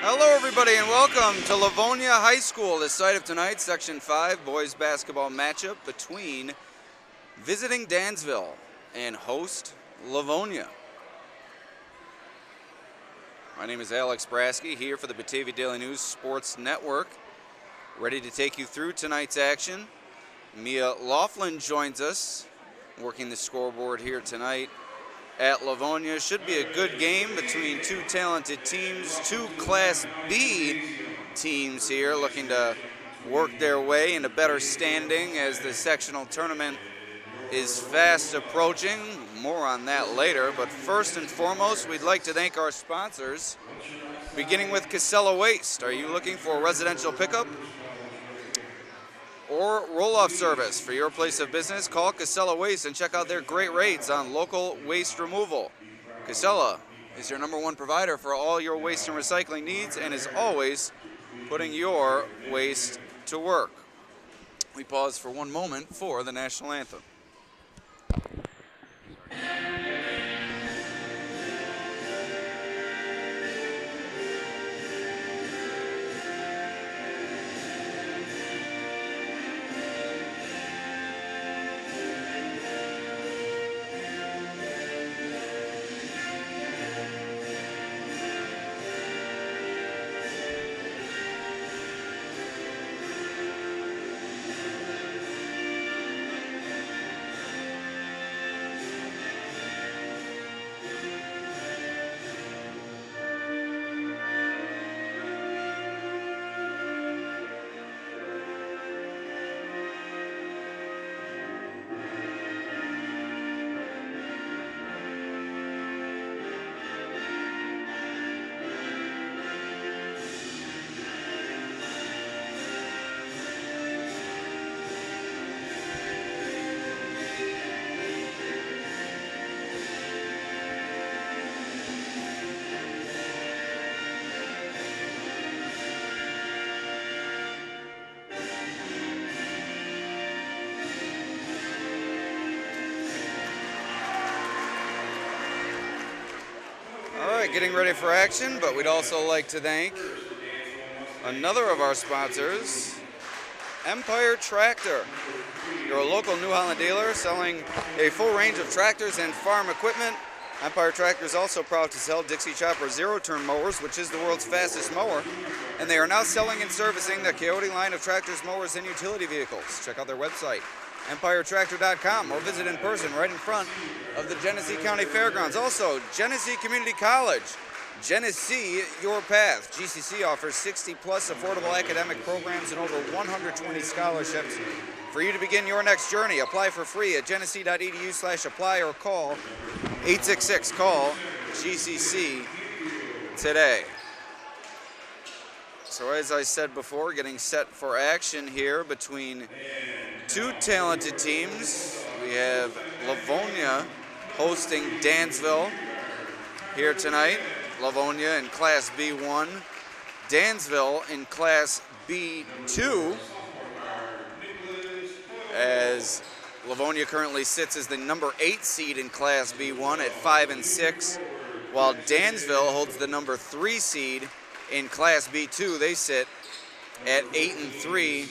Hello everybody and welcome to Livonia High School, the site of tonight's Section 5 boys basketball matchup between visiting Dansville and host Livonia. My name is Alex Brasky, here for the Batavia Daily News Sports Network, ready to take you through tonight's action. Mia Laughlin joins us, working the scoreboard here tonight at Livonia. Should be a good game between two talented teams, two Class B teams here looking to work their way into better standing as the sectional tournament is fast approaching. More on that later, but first and foremost, we'd like to thank our sponsors, beginning with Casella Waste. Are you looking for residential pickup or roll-off service for your place of business? Call Casella Waste and check out their great rates on local waste removal. Casella is your #1 provider for all your waste and recycling needs and is always putting your waste to work. We pause for one moment for the national anthem. Getting ready for action, but we'd also like to thank another of our sponsors, Empire Tractor. You're a local New Holland dealer selling a full range of tractors and farm equipment. Empire Tractor is also proud to sell Dixie Chopper zero-turn mowers, which is the world's fastest mower, and they are now selling and servicing the Coyote line of tractors, mowers, and utility vehicles. Check out their website, EmpireTractor.com, or visit in person right in front of the Genesee County Fairgrounds. Also, Genesee Community College, Genesee Your Path. GCC offers 60-plus affordable academic programs and over 120 scholarships for you to begin your next journey. Apply for free at genesee.edu/apply or call 866-CALL-GCC today. So as I said before, getting set for action here between two talented teams. We have Livonia hosting Dansville here tonight. Livonia in Class B1, Dansville in Class B2, as Livonia currently sits as the #8 seed in Class B1 at 5-6, while Dansville holds the #3 seed in Class B2. They sit at 8-3,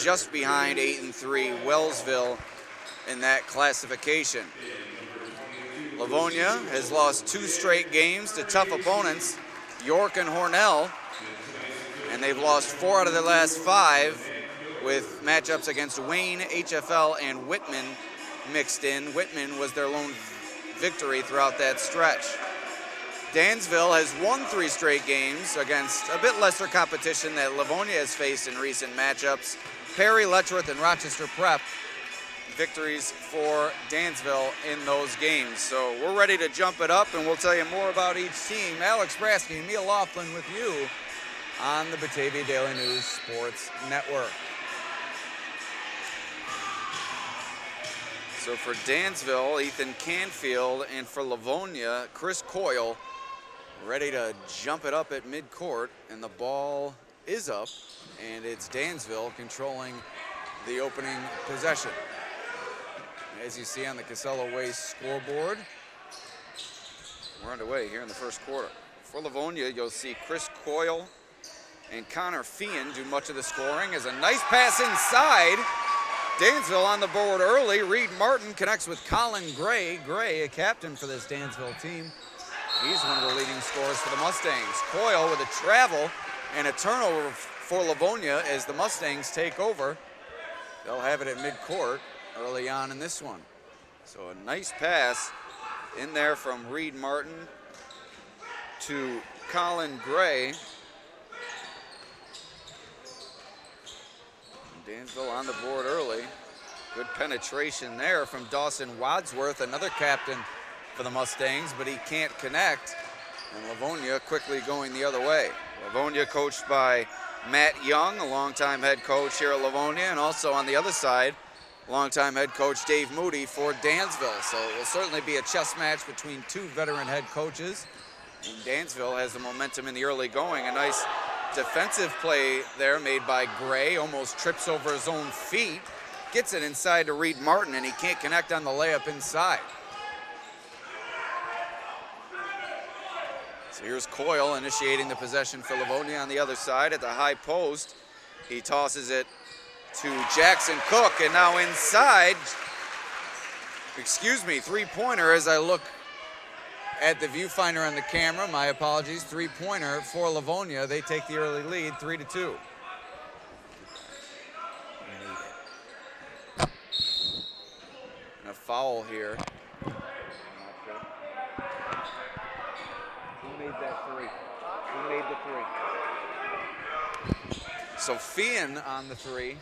just behind 8-3 Wellsville in that classification. Livonia has lost 2 straight games to tough opponents, York and Hornell, and they've lost 4 out of their last 5 with matchups against Wayne, HFL, and Whitman mixed in. Whitman was their lone victory throughout that stretch. Dansville has won 3 straight games against a bit lesser competition that Livonia has faced in recent matchups. Perry, Letchworth, and Rochester Prep. Victories for Dansville in those games. So we're ready to jump it up, and we'll tell you more about each team. Alex Brasky and Mia Laughlin with you on the Batavia Daily News Sports Network. So for Dansville, Ethan Canfield, and for Livonia, Chris Coyle, ready to jump it up at midcourt, and the ball is up, and it's Dansville controlling the opening possession. As you see on the Casella Waste scoreboard, we're underway here in the first quarter. For Livonia, you'll see Chris Coyle and Connor Feehan do much of the scoring as a nice pass inside. Dansville on the board early. Reed Martin connects with Colin Gray. Gray, a captain for this Dansville team. He's one of the leading scorers for the Mustangs. Coyle with a travel and a turnover for Livonia as the Mustangs take over. They'll have it at midcourt early on in this one. So a nice pass in there from Reed Martin to Colin Gray. Dansville on the board early. Good penetration there from Dawson Wadsworth, another captain for the Mustangs, but he can't connect. And Livonia quickly going the other way. Livonia coached by Matt Young, a longtime head coach here at Livonia, and also on the other side, longtime head coach Dave Moody for Dansville. So it will certainly be a chess match between two veteran head coaches. And Dansville has the momentum in the early going. A nice defensive play there made by Gray, almost trips over his own feet, gets it inside to Reed Martin, and he can't connect on the layup inside. So here's Coyle initiating the possession for Livonia on the other side at the high post. He tosses it to Jackson Cook, and now inside, three-pointer as I look at the viewfinder on the camera. My apologies, three-pointer for Livonia. They take the early lead, 3-2. And a foul here. Who made that three? Who made the three? So Feehan on the three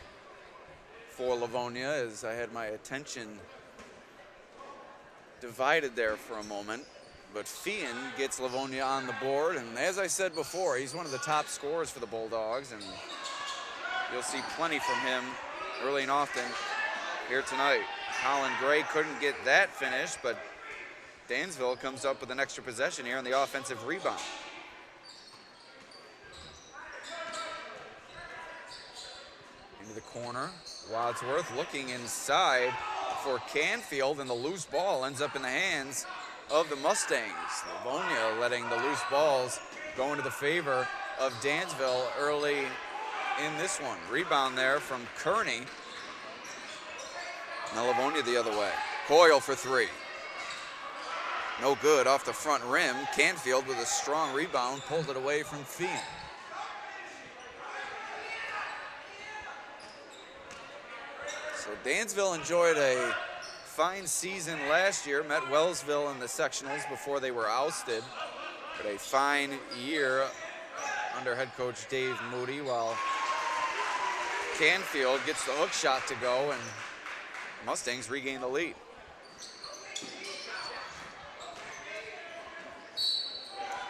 for Livonia, as I had my attention divided there for a moment. But Feehan gets Livonia on the board, and as I said before, he's one of the top scorers for the Bulldogs, and you'll see plenty from him early and often here tonight. Colin Gray couldn't get that finish, but Dansville comes up with an extra possession here on the offensive rebound. Into the corner, Wadsworth looking inside for Canfield, and the loose ball ends up in the hands of the Mustangs. Livonia letting the loose balls go into the favor of Dansville early in this one. Rebound there from Kearney. Now Livonia the other way. Coyle for three. No good off the front rim. Canfield with a strong rebound pulled it away from Feehan. So Dansville enjoyed a fine season last year, met Wellsville in the sectionals before they were ousted, but a fine year under head coach Dave Moody, while Canfield gets the hook shot to go and Mustangs regain the lead.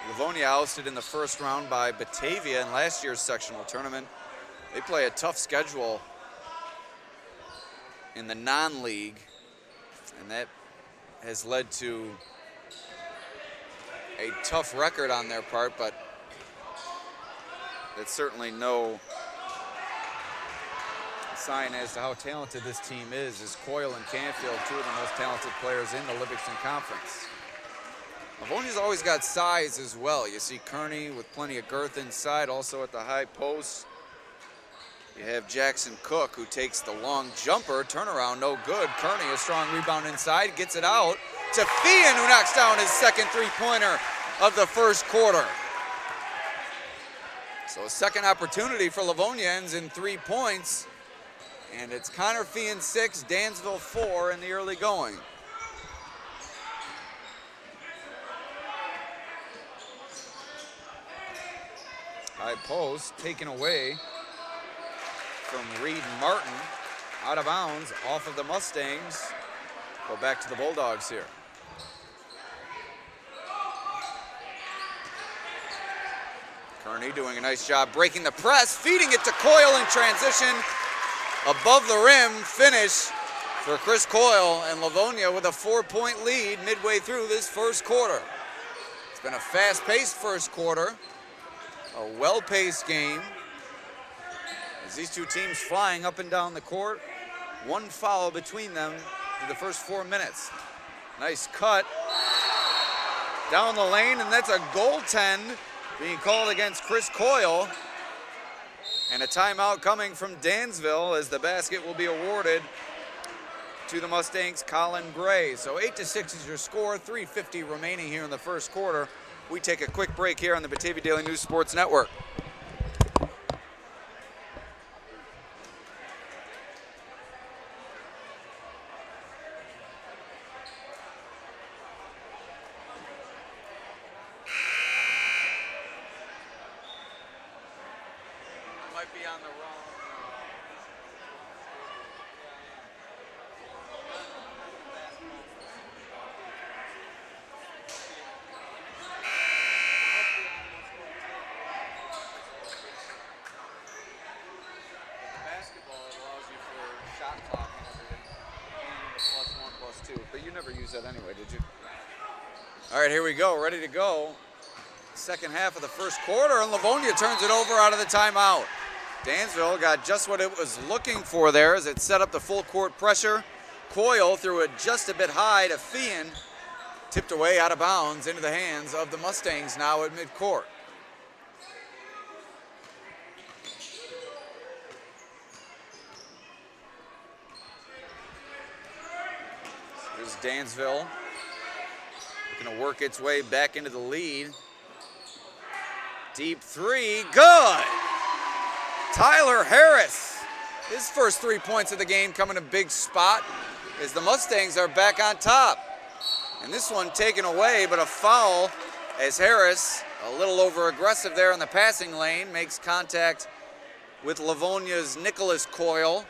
Livonia ousted in the first round by Batavia in last year's sectional tournament. They play a tough schedule in the non-league, and that has led to a tough record on their part, but that's certainly no sign as to how talented this team is, as Coyle and Canfield, two of the most talented players in the Livingston Conference. Livonia's always got size as well. You see Kearney with plenty of girth inside, also at the high post. You have Jackson Cook, who takes the long jumper, turnaround, no good. Kearney, a strong rebound inside, gets it out to Feehan, who knocks down his second three-pointer of the first quarter. So a second opportunity for Livonia ends in 3 points, and it's Connor Feehan 6, Dansville 4 in the early going. High post taken away from Reed Martin, out of bounds, off of the Mustangs. Go back to the Bulldogs here. Kearney doing a nice job breaking the press, feeding it to Coyle in transition. Above the rim finish for Chris Coyle, and Livonia with a 4-point lead midway through this first quarter. It's been a fast-paced first quarter, a well-paced game. As these two teams flying up and down the court, one foul between them in the first 4 minutes. Nice cut down the lane, and that's a goaltend being called against Chris Coyle. And a timeout coming from Dansville as the basket will be awarded to the Mustangs' Colin Gray. So 8-6 is your score, 3:50 remaining here in the first quarter. We take a quick break here on the Batavia Daily News Sports Network. Might be on the wrong. But you never used that anyway, did you? All right, here we go, ready to go. Second half of the first quarter, and Livonia turns it over out of the timeout. Dansville got just what it was looking for there as it set up the full court pressure. Coyle threw it just a bit high to Fian, tipped away out of bounds into the hands of the Mustangs now at midcourt. Here's Dansville looking to work its way back into the lead. Deep three, good! Tyler Harris, his first 3 points of the game come in a big spot as the Mustangs are back on top. And this one taken away, but a foul as Harris, a little over aggressive there in the passing lane, makes contact with Livonia's Nicholas Coyle.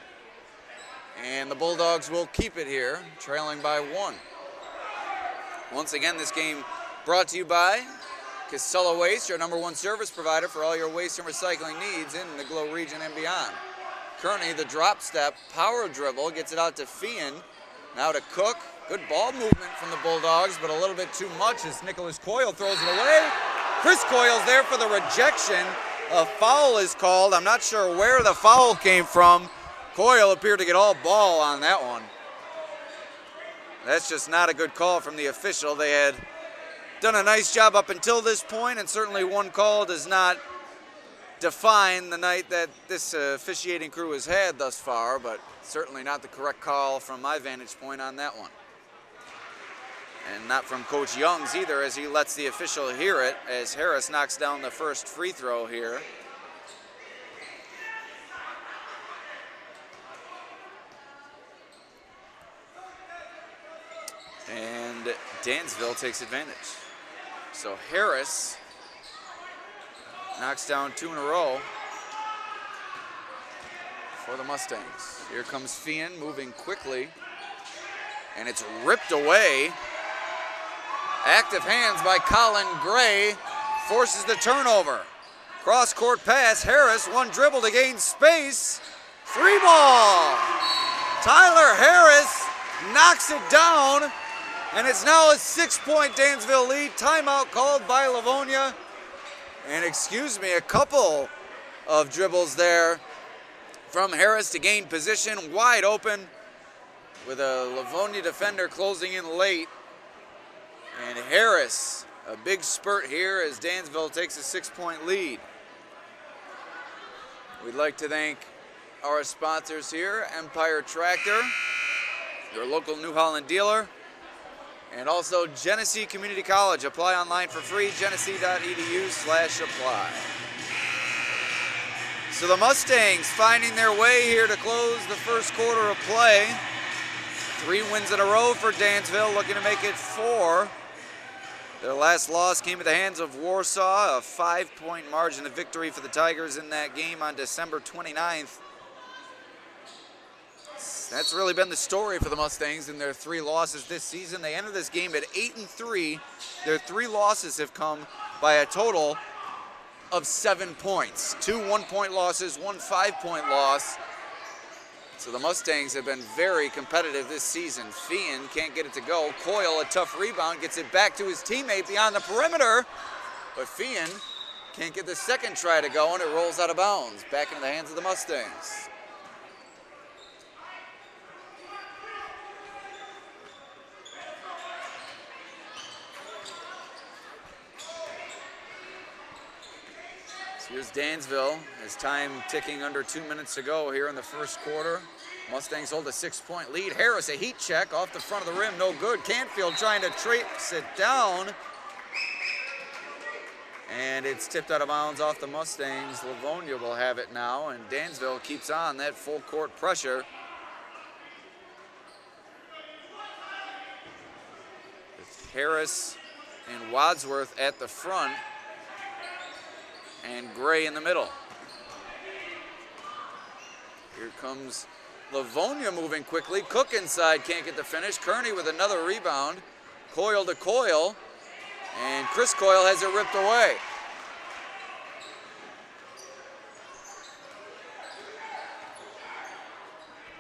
And the Bulldogs will keep it here, trailing by 1. Once again, this game brought to you by Casella Waste, your #1 service provider for all your waste and recycling needs in the Glow region and beyond. Currently, the drop step power dribble gets it out to Fian. Now to Cook. Good ball movement from the Bulldogs, but a little bit too much as Nicholas Coyle throws it away. Chris Coyle's there for the rejection. A foul is called. I'm not sure where the foul came from. Coyle appeared to get all ball on that one. That's just not a good call from the official. They had done a nice job up until this point, and certainly one call does not define the night that this officiating crew has had thus far, but certainly not the correct call from my vantage point on that one. And not from Coach Young's either, as he lets the official hear it as Harris knocks down the first free throw here. And Dansville takes advantage. So Harris knocks down 2 in a row for the Mustangs. Here comes Fian moving quickly, and it's ripped away. Active hands by Colin Gray forces the turnover. Cross-court pass, Harris, one dribble to gain space. 3 ball. Tyler Harris knocks it down. And it's now a 6-point Dansville lead. Timeout called by Livonia. And excuse me, a couple of dribbles there from Harris to gain position. Wide open with a Livonia defender closing in late. And Harris, a big spurt here as Dansville takes a 6-point lead. We'd like to thank our sponsors here, Empire Tractor, your local New Holland dealer, and also Genesee Community College. Apply online for free, genesee.edu/apply. So the Mustangs finding their way here to close the first quarter of play. 3 wins in a row for Dansville, looking to make it 4. Their last loss came at the hands of Warsaw, a 5-point margin of victory for the Tigers in that game on December 29th. That's really been the story for the Mustangs in their 3 losses this season. They entered this game at 8-3. Their 3 losses have come by a total of 7 points. 2 one-point losses, 1 5-point loss. So the Mustangs have been very competitive this season. Fian can't get it to go. Coyle, a tough rebound, gets it back to his teammate beyond the perimeter. But Fian can't get the second try to go, and it rolls out of bounds. Back into the hands of the Mustangs. Here's Dansville, as time ticking under 2 minutes to go here in the first quarter. Mustangs hold a 6-point lead. Harris, a heat check off the front of the rim, no good. Canfield trying to trace it down. And it's tipped out of bounds off the Mustangs. Livonia will have it now, and Dansville keeps on that full court pressure. With Harris and Wadsworth at the front, and Gray in the middle. Here comes Livonia moving quickly. Cook inside, can't get the finish. Kearney with another rebound. Coyle to Coyle, and Chris Coyle has it ripped away.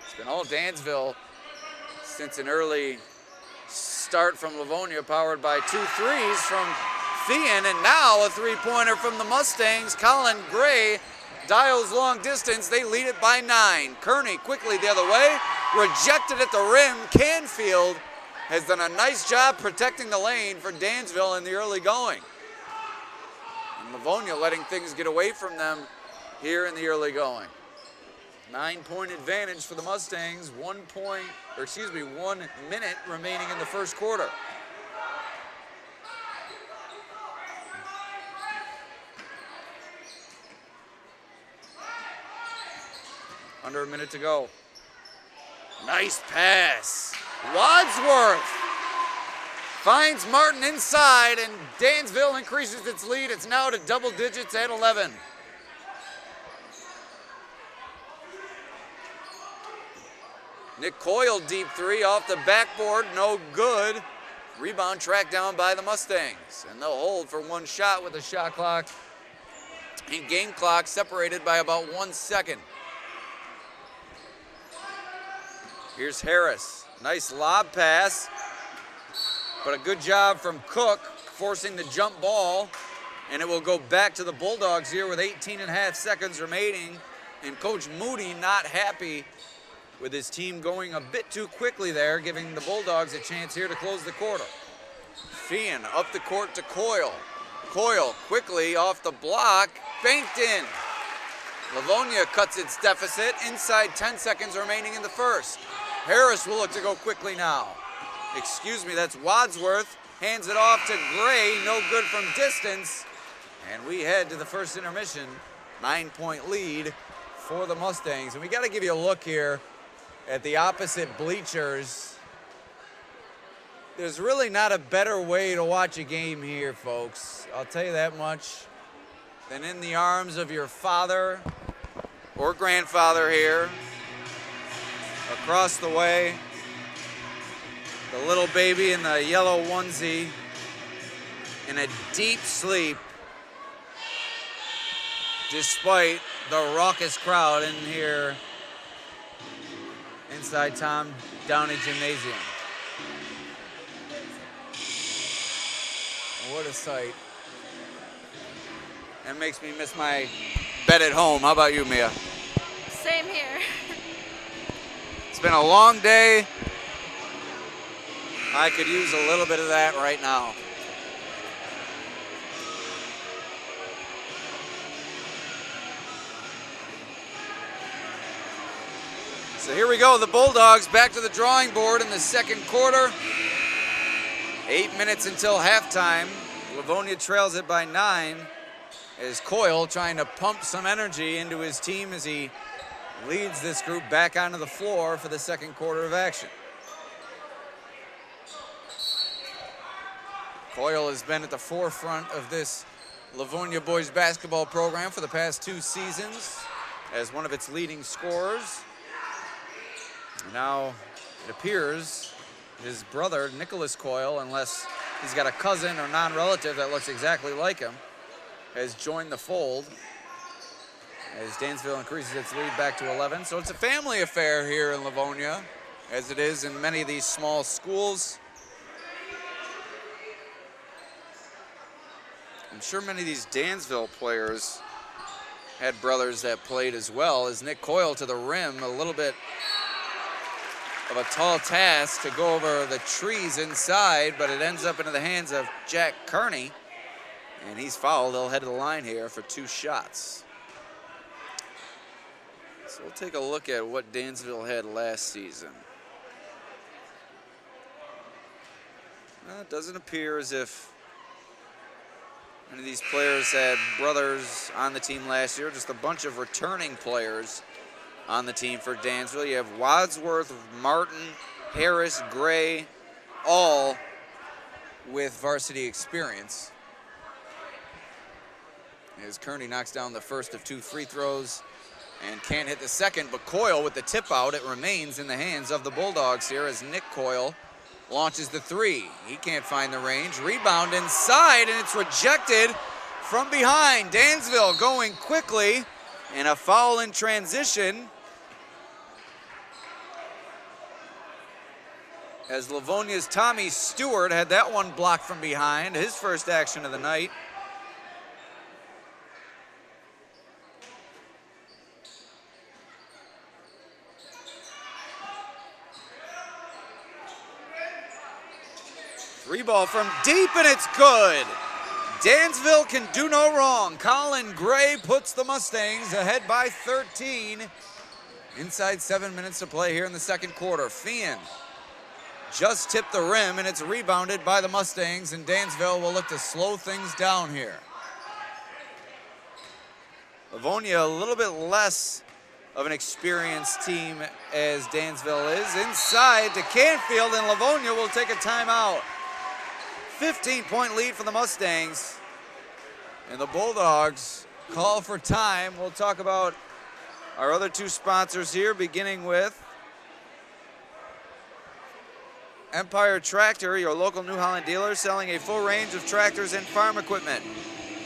It's been all Dansville since an early start from Livonia, powered by 2 threes from Thean, and now a three-pointer from the Mustangs. Colin Gray dials long distance. They lead it by 9. Kearney quickly the other way, rejected at the rim. Canfield has done a nice job protecting the lane for Dansville in the early going. And Livonia letting things get away from them here in the early going. 9-point advantage for the Mustangs. 1 minute remaining in the first quarter. Under a minute to go. Nice pass. Wadsworth finds Martin inside, and Dansville increases its lead. It's now to double digits at 11. Nick Coyle deep three off the backboard, no good. Rebound tracked down by the Mustangs, and they'll hold for 1 shot with the shot clock and game clock separated by about 1 second. Here's Harris, nice lob pass, but a good job from Cook forcing the jump ball, and it will go back to the Bulldogs here with 18.5 seconds remaining, and Coach Moody not happy with his team going a bit too quickly there, giving the Bulldogs a chance here to close the quarter. Feehan up the court to Coyle. Coyle quickly off the block, banked in. Livonia cuts its deficit inside 10 seconds remaining in the first. Harris will look to go quickly now. Excuse me, that's Wadsworth. Hands it off to Gray, no good from distance. And we head to the first intermission. 9-point lead for the Mustangs. And we got to give you a look here at the opposite bleachers. There's really not a better way to watch a game here, folks. I'll tell you that much. Than in the arms of your father or grandfather here. Across the way, the little baby in the yellow onesie in a deep sleep, despite the raucous crowd in here inside Tom Downey Gymnasium. What a sight. That makes me miss my bed at home. How about you, Mia? Same here. It's been a long day. I could use a little bit of that right now. So here we go, the Bulldogs back to the drawing board in the second quarter. 8 minutes until halftime. Livonia trails it by 9 as Coyle trying to pump some energy into his team as he leads this group back onto the floor for the second quarter of action. Coyle has been at the forefront of this Livonia boys basketball program for the past 2 seasons as one of its leading scorers. Now it appears his brother, Nicholas Coyle, unless he's got a cousin or non-relative that looks exactly like him, has joined the fold as Dansville increases its lead back to 11. So it's a family affair here in Livonia, as it is in many of these small schools. I'm sure many of these Dansville players had brothers that played as well, as Nick Coyle to the rim, a little bit of a tall task to go over the trees inside, but it ends up into the hands of Jack Kearney And he's fouled. They'll head to the line here for 2 shots. So we'll take a look at what Dansville had last season. Well, it doesn't appear as if any of these players had brothers on the team last year, just a bunch of returning players on the team for Dansville. You have Wadsworth, Martin, Harris, Gray, all with varsity experience. As Kearney knocks down the first of 2 free throws and can't hit the second, but Coyle with the tip out. It remains in the hands of the Bulldogs here as Nick Coyle launches the 3. He can't find the range. Rebound inside, and it's rejected from behind. Dansville going quickly, and a foul in transition as Livonia's Tommy Stewart had that one blocked from behind, his first action of the night. Three ball from deep, and it's good. Dansville can do no wrong. Colin Gray puts the Mustangs ahead by 13. Inside 7 minutes to play here in the second quarter. Feehan just tipped the rim, and it's rebounded by the Mustangs, and Dansville will look to slow things down here. Livonia a little bit less of an experienced team as Dansville is. Inside to Canfield, and Livonia will take a timeout. 15-point lead for the Mustangs. And the Bulldogs call for time. We'll talk about our other 2 sponsors here, beginning with Empire Tractor, your local New Holland dealer selling a full range of tractors and farm equipment.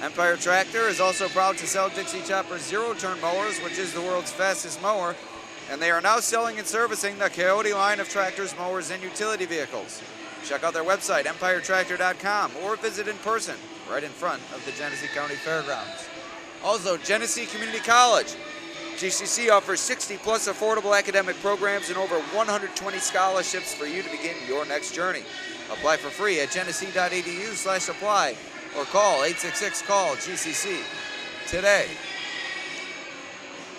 Empire Tractor is also proud to sell Dixie Chopper zero-turn mowers, which is the world's fastest mower. And they are now selling and servicing the Coyote line of tractors, mowers, and utility vehicles. Check out their website, empiretractor.com, or visit in person right in front of the Genesee County Fairgrounds. Also, Genesee Community College. GCC offers 60-plus affordable academic programs and over 120 scholarships for you to begin your next journey. Apply for free at genesee.edu/apply or call 866-CALL-GCC today.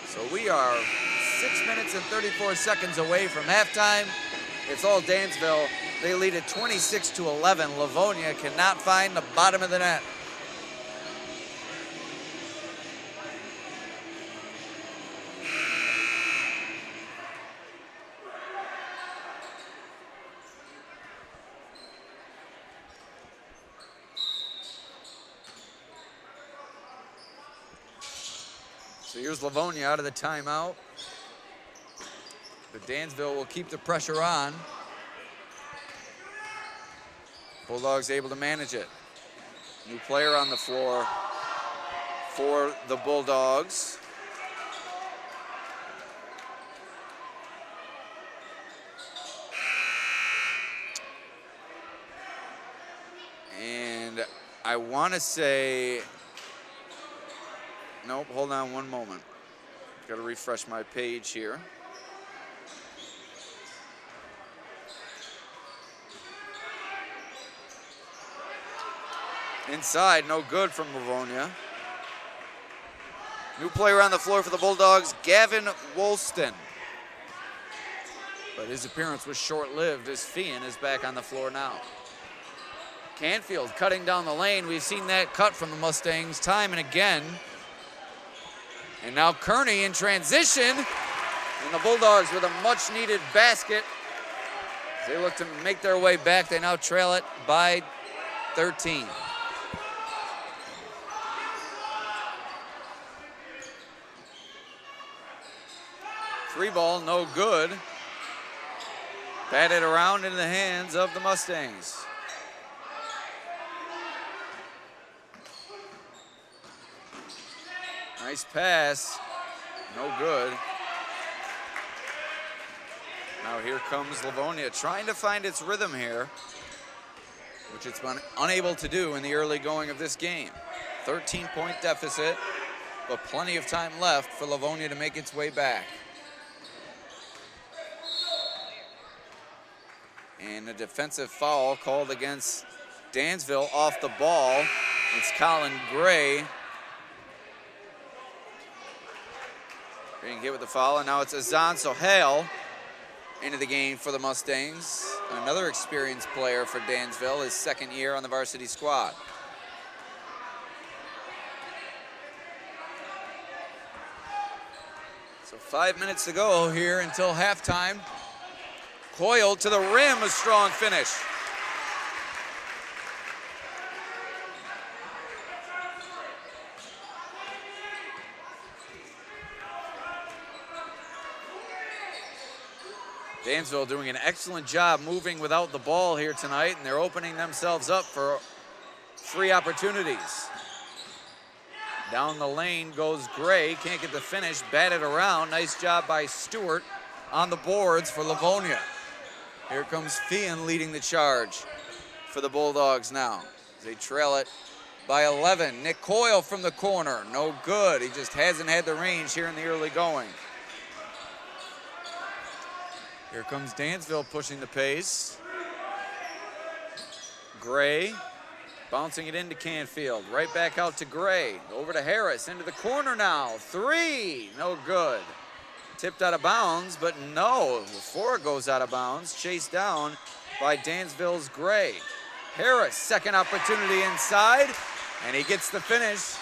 So we are 6 minutes and 34 seconds away from halftime. It's all Dansville. They lead at 26-11. Livonia cannot find the bottom of the net. So here's Livonia out of the timeout. But Dansville will keep the pressure on. Bulldogs able to manage it. New player on the floor for the Bulldogs. And I want to say, nope, hold on one moment. Got to refresh my page here. Inside, no good from Livonia. New player on the floor for the Bulldogs, Gavin Woolston. But his appearance was short-lived as Feehan is back on the floor now. Canfield cutting down the lane. We've seen that cut from the Mustangs time and again. And now Kearney in transition. And the Bulldogs with a much-needed basket. As they look to make their way back, they now trail it by 13. Three ball, no good. Batted around in the hands of the Mustangs. Nice pass, no good. Now here comes Livonia trying to find its rhythm here, which it's been unable to do in the early going of this game. 13-point deficit, but plenty of time left for Livonia to make its way back. And a defensive foul called against Dansville off the ball. It's Colin Gray being hit with the foul, and now it's Azan Sohail into the game for the Mustangs. Another experienced player for Dansville, his second year on the varsity squad. So 5 minutes to go here until halftime. Coyle to the rim, a strong finish. Dansville doing an excellent job moving without the ball here tonight, and they're opening themselves up for free opportunities. Down the lane goes Gray, can't get the finish, batted around. Nice job by Stewart on the boards for Livonia. Here comes Fian leading the charge for the Bulldogs now. They trail it by 11. Nick Coyle from the corner, no good. He just hasn't had the range here in the early going. Here comes Dansville pushing the pace. Gray bouncing it into Canfield. Right back out to Gray. Over to Harris, into the corner now. Three, no good. Tipped out of bounds, but no, before it goes out of bounds, chased down by Dansville's Gray. Harris, second opportunity inside, and he gets the finish.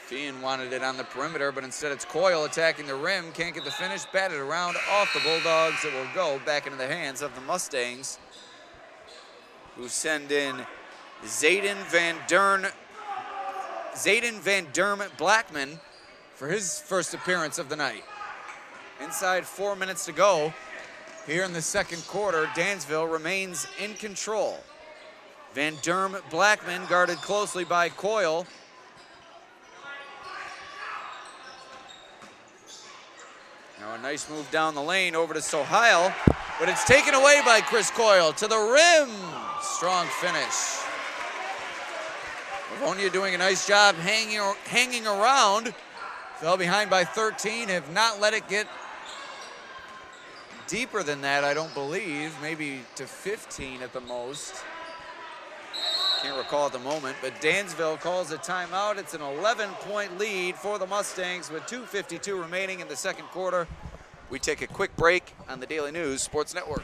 Fian wanted it on the perimeter, but instead it's Coyle attacking the rim. Can't get the finish, batted around off the Bulldogs. It will go back into the hands of the Mustangs, who send in Zayden Van Dermot Blackman for his first appearance of the night. Inside 4 minutes to go here in the second quarter, Dansville remains in control. Van Dermot Blackman guarded closely by Coyle. Now a nice move down the lane over to Sohail, but it's taken away by Chris Coyle to the rim. Strong finish. Livonia doing a nice job hanging around. Fell behind by 13, have not let it get deeper than that, I don't believe. Maybe to 15 at the most. Can't recall at the moment, but Dansville calls a timeout. It's an 11-point lead for the Mustangs with 2:52 remaining in the second quarter. We take a quick break on the Daily News Sports Network.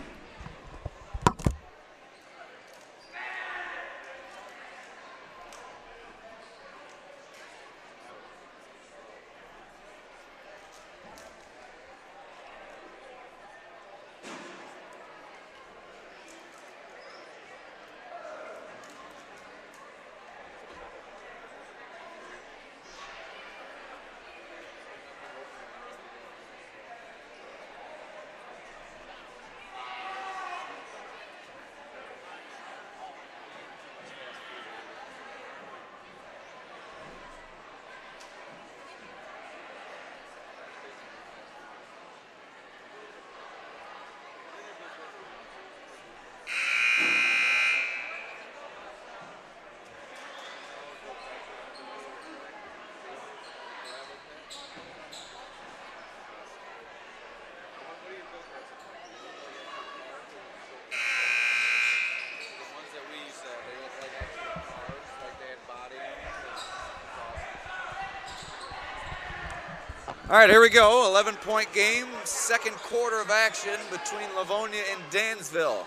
All right, here we go. 11-point game, second quarter of action between Livonia and Dansville.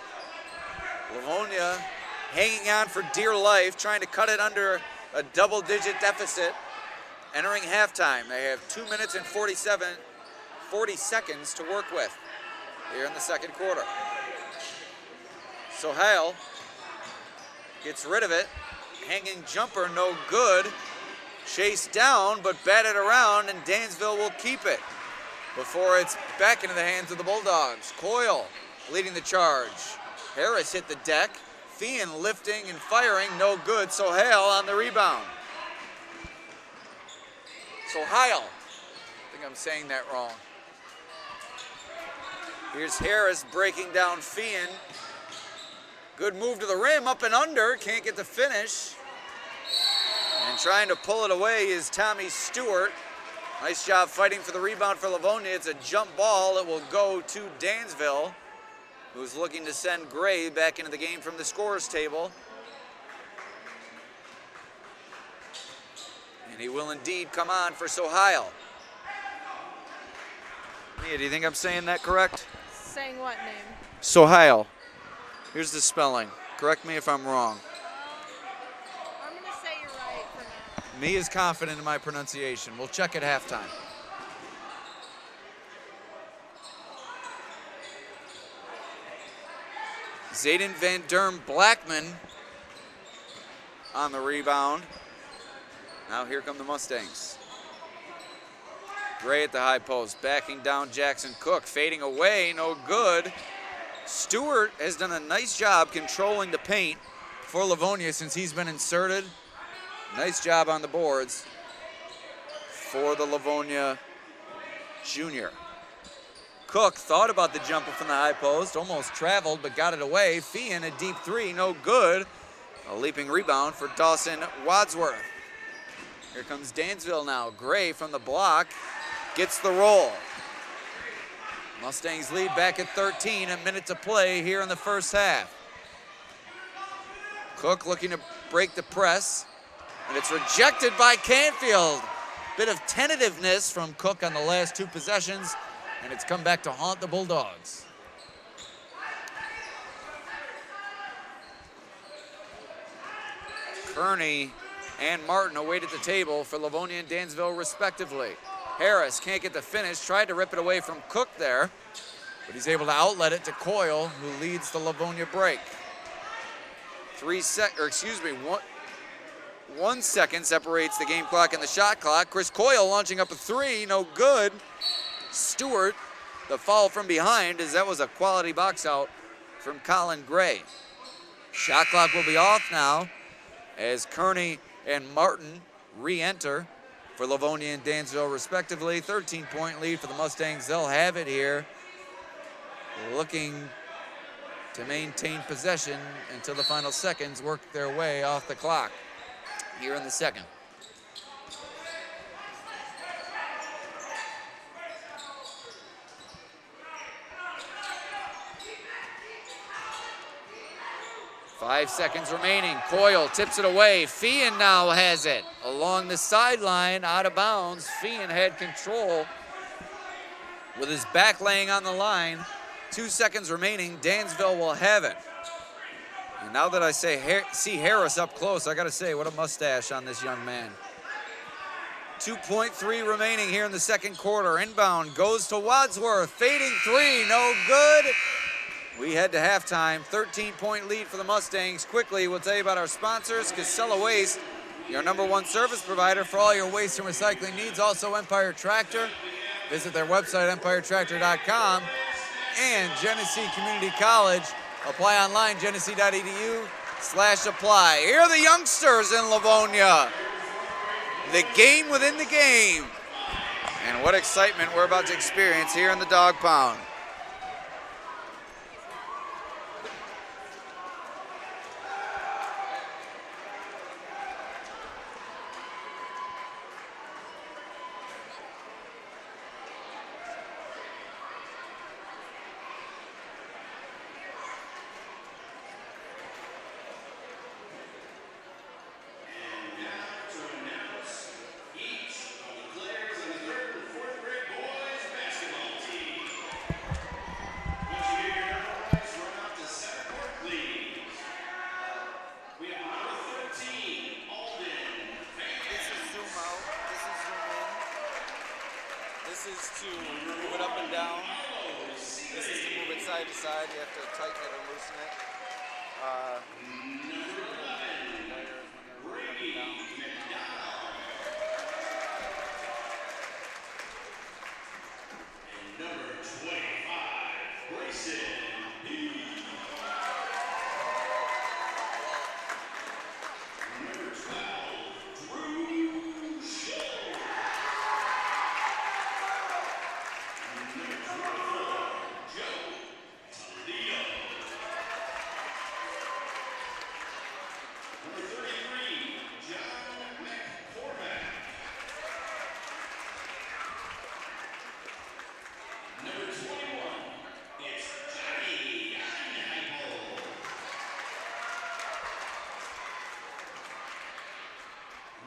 Livonia hanging on for dear life, trying to cut it under a double-digit deficit. Entering halftime, they have 2 minutes and 40 seconds to work with here in the second quarter. Sohail gets rid of it. Hanging jumper, no good. Chased down, but batted around, and Dansville will keep it before it's back into the hands of the Bulldogs. Coyle leading the charge. Harris hit the deck. Fian lifting and firing, no good. Sohail on the rebound. Sohail. I think I'm saying that wrong. Here's Harris breaking down Fian. Good move to the rim, up and under. Can't get the finish. And trying to pull it away is Tommy Stewart. Nice job fighting for the rebound for Livonia. It's a jump ball. It will go to Dansville, who's looking to send Gray back into the game from the scorer's table. And he will indeed come on for Sohail. Mia, do you think I'm saying that correct? Saying what name? Sohail. Here's the spelling. Correct me if I'm wrong. I'm going to say you're right for now. Me is confident in my pronunciation. We'll check at halftime. Zayden Van Derm Blackman on the rebound. Now here come the Mustangs. Gray at the high post, backing down Jackson Cook, fading away, no good. Stewart has done a nice job controlling the paint for Livonia since he's been inserted. Nice job on the boards for the Livonia junior. Cook thought about the jumper from the high post, almost traveled, but got it away. Feehan, a deep three, no good. A leaping rebound for Dawson Wadsworth. Here comes Dansville now. Gray from the block gets the roll. Mustangs lead back at 13, a minute to play here in the first half. Cook looking to break the press, and it's rejected by Canfield. Bit of tentativeness from Cook on the last two possessions, and it's come back to haunt the Bulldogs. Kearney and Martin await at the table for Livonia and Dansville respectively. Harris can't get the finish, tried to rip it away from Cook there, but he's able to outlet it to Coyle, who leads the Livonia break. 1 second separates the game clock and the shot clock. Chris Coyle launching up a three, no good. Stewart, the foul from behind, as that was a quality box out from Colin Gray. Shot clock will be off now as Kearney and Martin re-enter for Livonia and Dansville respectively. 13-point lead for the Mustangs. They'll have it here, looking to maintain possession until the final seconds work their way off the clock here in the second. Five seconds remaining. Coyle tips it away. Feehan now has it along the sideline, out of bounds. Feehan had control with his back laying on the line. 2 seconds remaining. Dansville will have it. And now that I see Harris up close, I got to say, what a mustache on this young man. 2.3 remaining here in the second quarter. Inbound goes to Wadsworth. Fading three, no good. We head to halftime. 13-point lead for the Mustangs. Quickly, we'll tell you about our sponsors. Casella Waste, your #1 service provider for all your waste and recycling needs. Also Empire Tractor. Visit their website, empiretractor.com. And Genesee Community College. Apply online, genesee.edu/apply. Here are the youngsters in Livonia. The game within the game. And what excitement we're about to experience here in the Dog Pound.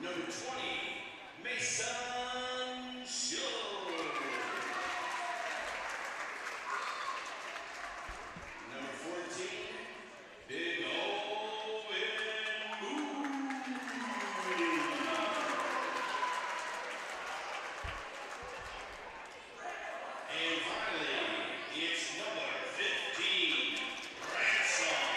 Number 20, Mason Show. Number 14, Big Owen Moody. And finally, it's number 15, Ransom.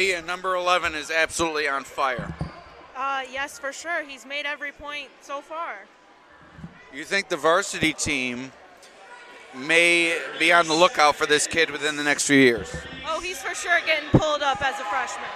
Mia, number 11, is absolutely on fire. Yes, for sure. He's made every point so far. You think the varsity team may be on the lookout for this kid within the next few years? Oh, he's for sure getting pulled up as a freshman.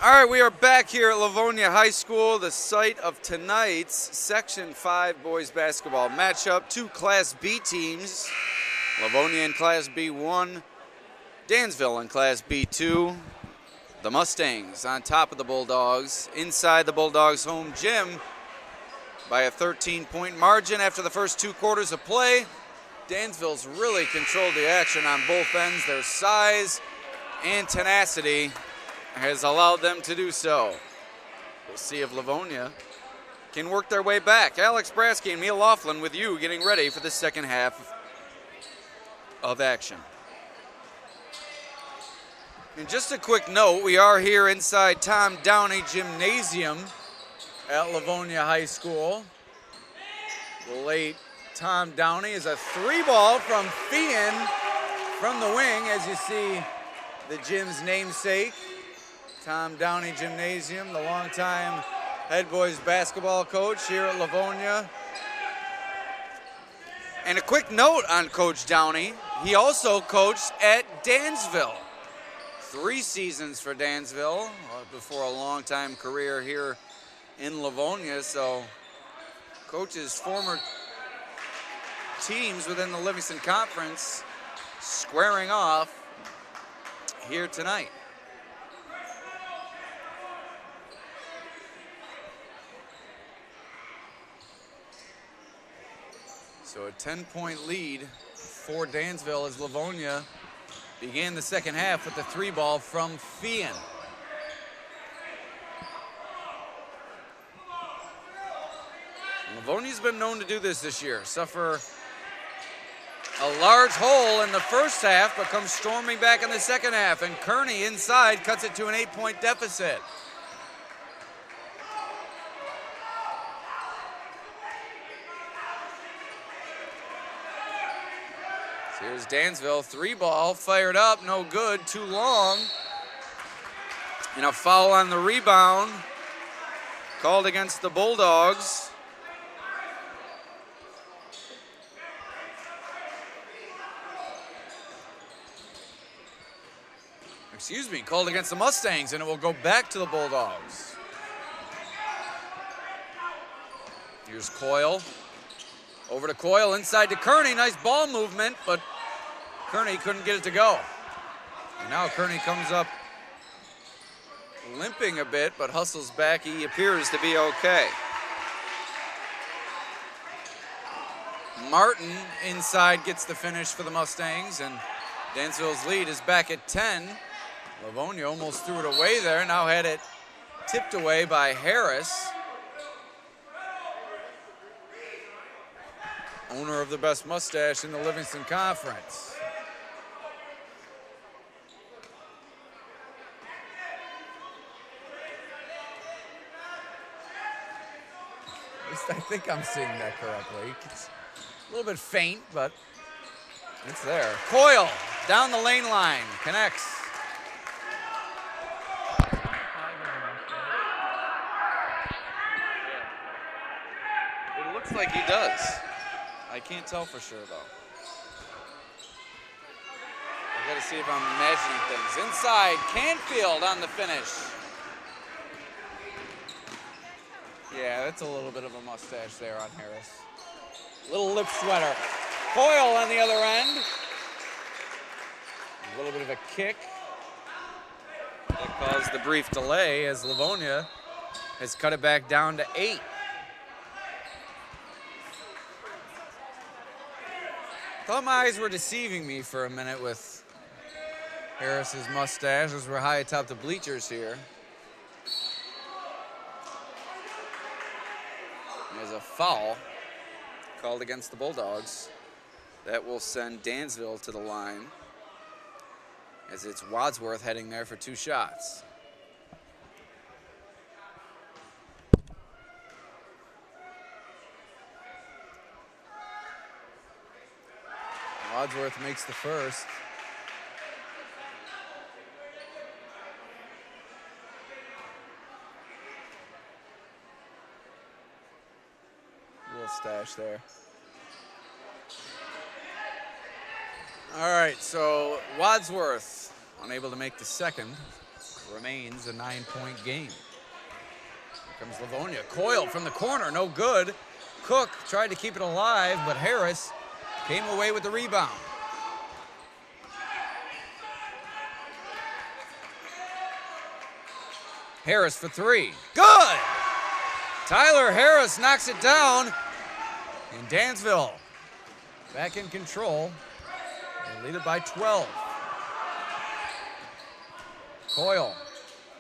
All right, we are back here at Livonia High School, the site of tonight's Section 5 boys basketball matchup. Two Class B teams, Livonia in Class B1, Dansville in Class B2. The Mustangs on top of the Bulldogs, inside the Bulldogs' home gym by a 13-point margin after the first 2 quarters of play. Dansville's really controlled the action on both ends. Their size and tenacity has allowed them to do so. We'll see if Livonia can work their way back. Alex Brasky and Mia Laughlin with you getting ready for the second half of action. And just a quick note, we are here inside Tom Downey Gymnasium at Livonia High School. The late Tom Downey is a 3-ball from Fian from the wing, as you see the gym's namesake. Tom Downey Gymnasium, the longtime head boys basketball coach here at Livonia. And a quick note on Coach Downey, he also coached at Dansville. 3 seasons for Dansville before a long-time career here in Livonia. So coaches former teams within the Livingston Conference squaring off here tonight. So a 10-point lead for Dansville as Livonia began the second half with the 3-ball from Fian. Livonia's been known to do this year, suffer a large hole in the first half, but comes storming back in the second half, and Kearney inside cuts it to an 8-point deficit. Here's Dansville, 3-ball, fired up, no good, too long. And a foul on the rebound, called against the Bulldogs. Excuse me, called against the Mustangs, and it will go back to the Bulldogs. Here's Coyle. Over to Coyle, inside to Kearney. Nice ball movement, but Kearney couldn't get it to go. And now Kearney comes up limping a bit, but hustles back. He appears to be okay. Martin inside gets the finish for the Mustangs, and Dansville's lead is back at 10. Livonia almost threw it away there, now had it tipped away by Harris. Owner of the best mustache in the Livingston Conference. At least I think I'm seeing that correctly. It's a little bit faint, but it's there. Coyle down the lane line, connects. It looks like he does. I can't tell for sure, though. I gotta see if I'm imagining things. Inside, Canfield on the finish. Yeah, that's a little bit of a mustache there on Harris. Little lip sweater. Coyle on the other end. A little bit of a kick. That caused the brief delay as Livonia has cut it back down to 8. Thought my eyes were deceiving me for a minute with Harris's mustache as we're high atop the bleachers here. There's a foul called against the Bulldogs. That will send Dansville to the line as it's Wadsworth heading there for 2 shots. Wadsworth makes the first. Little stash there. All right, so Wadsworth, unable to make the second, remains a 9-point game. Here comes Livonia. Coyle from the corner, no good. Cook tried to keep it alive, but Harris came away with the rebound. Harris for 3. Good! Tyler Harris knocks it down. And Dansville back in control. They lead it by 12. Coyle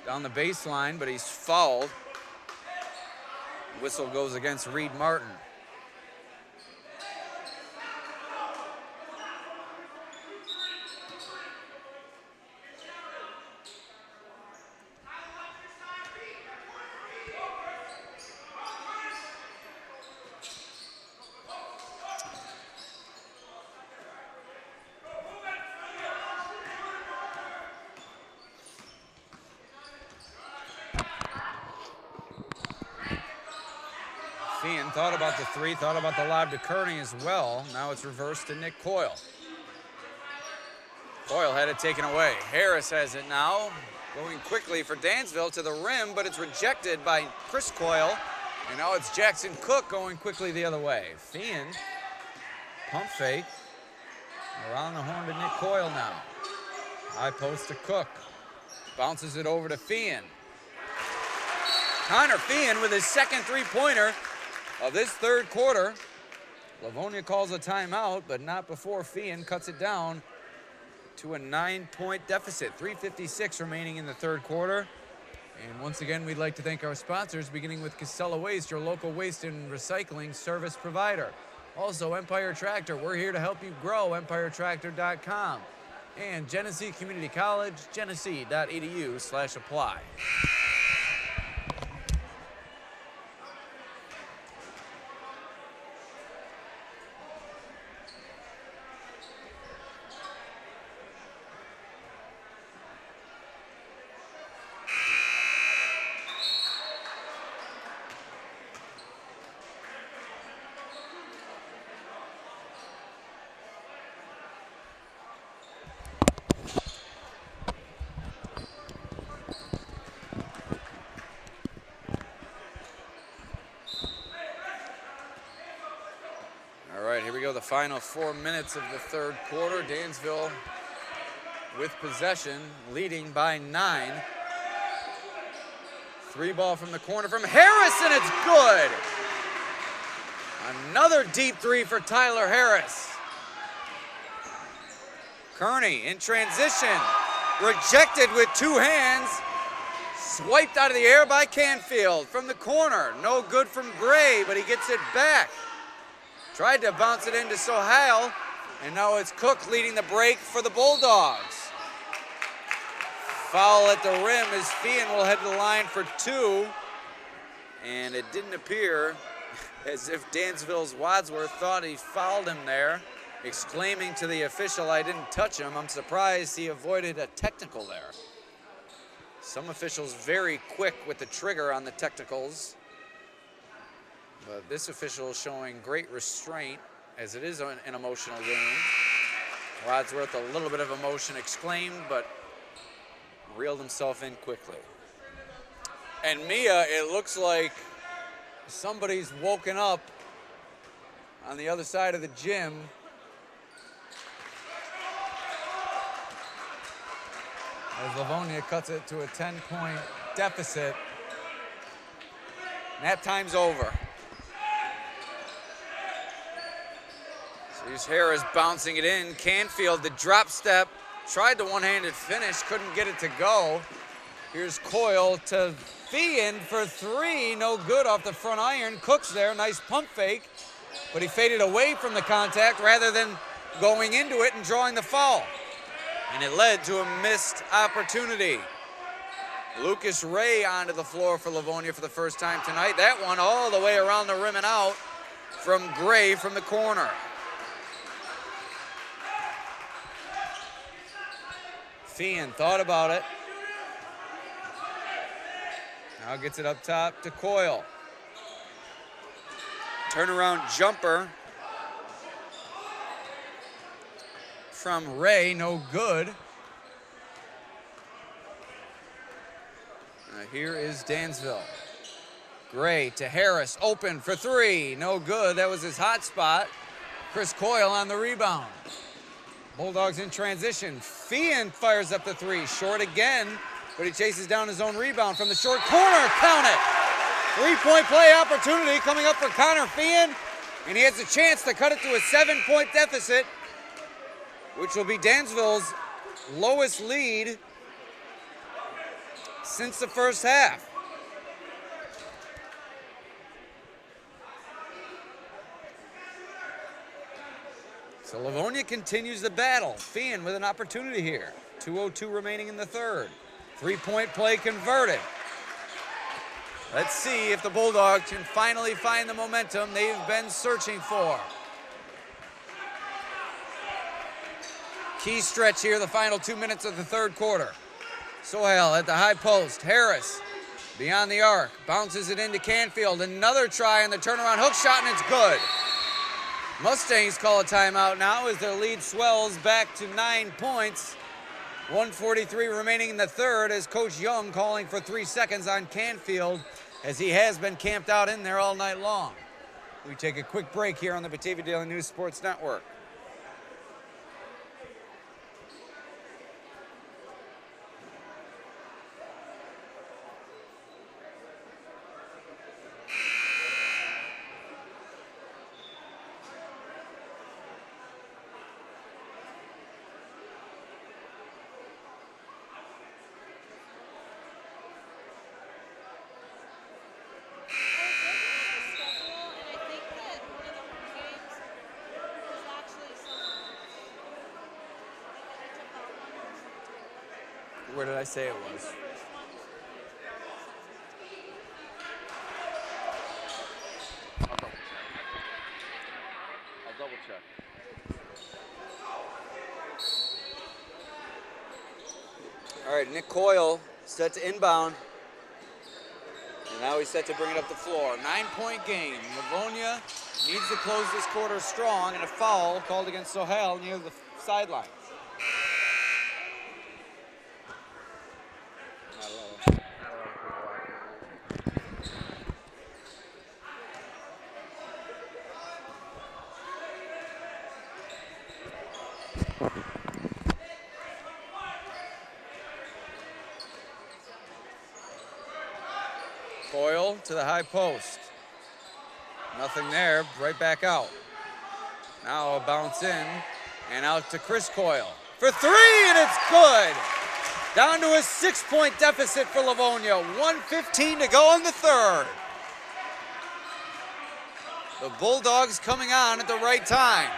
down the baseline, but he's fouled. Whistle goes against Reed Martin. Feehan thought about the three, thought about the lob to Kearney as well. Now it's reversed to Nick Coyle. Coyle had it taken away. Harris has it now, going quickly for Dansville to the rim, but it's rejected by Chris Coyle. And now it's Jackson Cook going quickly the other way. Feehan, pump fake, around the horn to Nick Coyle now. High post to Cook. Bounces it over to Feehan. Connor Feehan with his second three-pointer of this third quarter. Livonia calls a timeout, but not before Feehan cuts it down to a 9-point deficit. 3:56 remaining in the third quarter. And once again, we'd like to thank our sponsors, beginning with Casella Waste, your local waste and recycling service provider. Also, Empire Tractor, we're here to help you grow, empiretractor.com. And Genesee Community College, genesee.edu/apply. Here we go, the final 4 minutes of the third quarter. Dansville with possession, leading by 9. Three ball from the corner from Harris, and it's good. Another deep three for Tyler Harris. Kearney in transition, rejected with two hands. Swiped out of the air by Canfield from the corner. No good from Gray, but he gets it back. Tried to bounce it into Sohail, and now it's Cook leading the break for the Bulldogs. Foul at the rim as Feehan will head to the line for 2. And it didn't appear as if Dansville's Wadsworth thought he fouled him there, exclaiming to the official, "I didn't touch him." I'm surprised he avoided a technical there. Some officials very quick with the trigger on the technicals. But this official is showing great restraint, as it is an emotional game. Wadsworth, a little bit of emotion exclaimed, but reeled himself in quickly. And Mia, it looks like somebody's woken up on the other side of the gym. As Livonia cuts it to a 10-point deficit. Nap time's over. Here's Harris bouncing it in. Canfield, the drop step, tried the one-handed finish, couldn't get it to go. Here's Coyle to Feehan for 3, no good off the front iron. Cook's there, nice pump fake, but he faded away from the contact rather than going into it and drawing the foul. And it led to a missed opportunity. Lucas Ray onto the floor for Livonia for the first time tonight. That one all the way around the rim and out from Gray from the corner. Feehan thought about it. Now gets it up top to Coyle. Turnaround jumper from Ray, no good. Here is Dansville. Gray to Harris, open for 3, no good. That was his hot spot. Chris Coyle on the rebound. Bulldogs in transition. Feehan fires up the 3, short again, but he chases down his own rebound from the short corner. Count it. 3-point play opportunity coming up for Connor Feehan, and he has a chance to cut it to a 7-point deficit, which will be Dansville's lowest lead since the first half. So Livonia continues the battle. Feehan with an opportunity here. 2:02 remaining in the third. Three-point play converted. Let's see if the Bulldogs can finally find the momentum they've been searching for. Key stretch here, the final 2 minutes of the third quarter. Sohail at the high post. Harris beyond the arc. Bounces it into Canfield. Another try on the turnaround hook shot, and it's good. Mustangs call a timeout now as their lead swells back to 9 points. 1:43 remaining in the third as Coach Young calling for 3 seconds on Canfield as he has been camped out in there all night long. We take a quick break here on the Batavia Daily News Sports Network. Where did I say it was? I'll double check. All right, Nick Coyle set to inbound. And now he's set to bring it up the floor. 9-point game. Livonia needs to close this quarter strong, and a foul called against Sohail near the sideline. Coyle to the high post. Nothing there, right back out. Now a bounce in and out to Chris Coyle for three, and it's good. Down to a 6-point deficit for Livonia. 1:15 to go in the third. The Bulldogs coming on at the right time,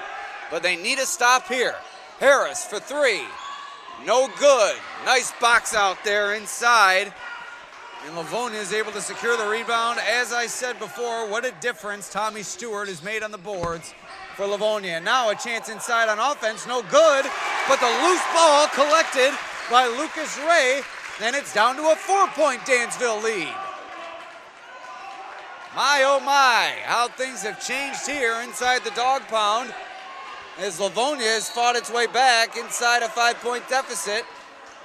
but they need a stop here. Harris for three. No good. Nice box out there inside. And Livonia is able to secure the rebound. As I said before, what a difference Tommy Stewart has made on the boards for Livonia. And now a chance inside on offense. No good, but the loose ball collected by Lucas Ray. And it's down to a 4-point Dansville lead. My, oh my, how things have changed here inside the dog pound as Livonia has fought its way back inside a 5-point deficit.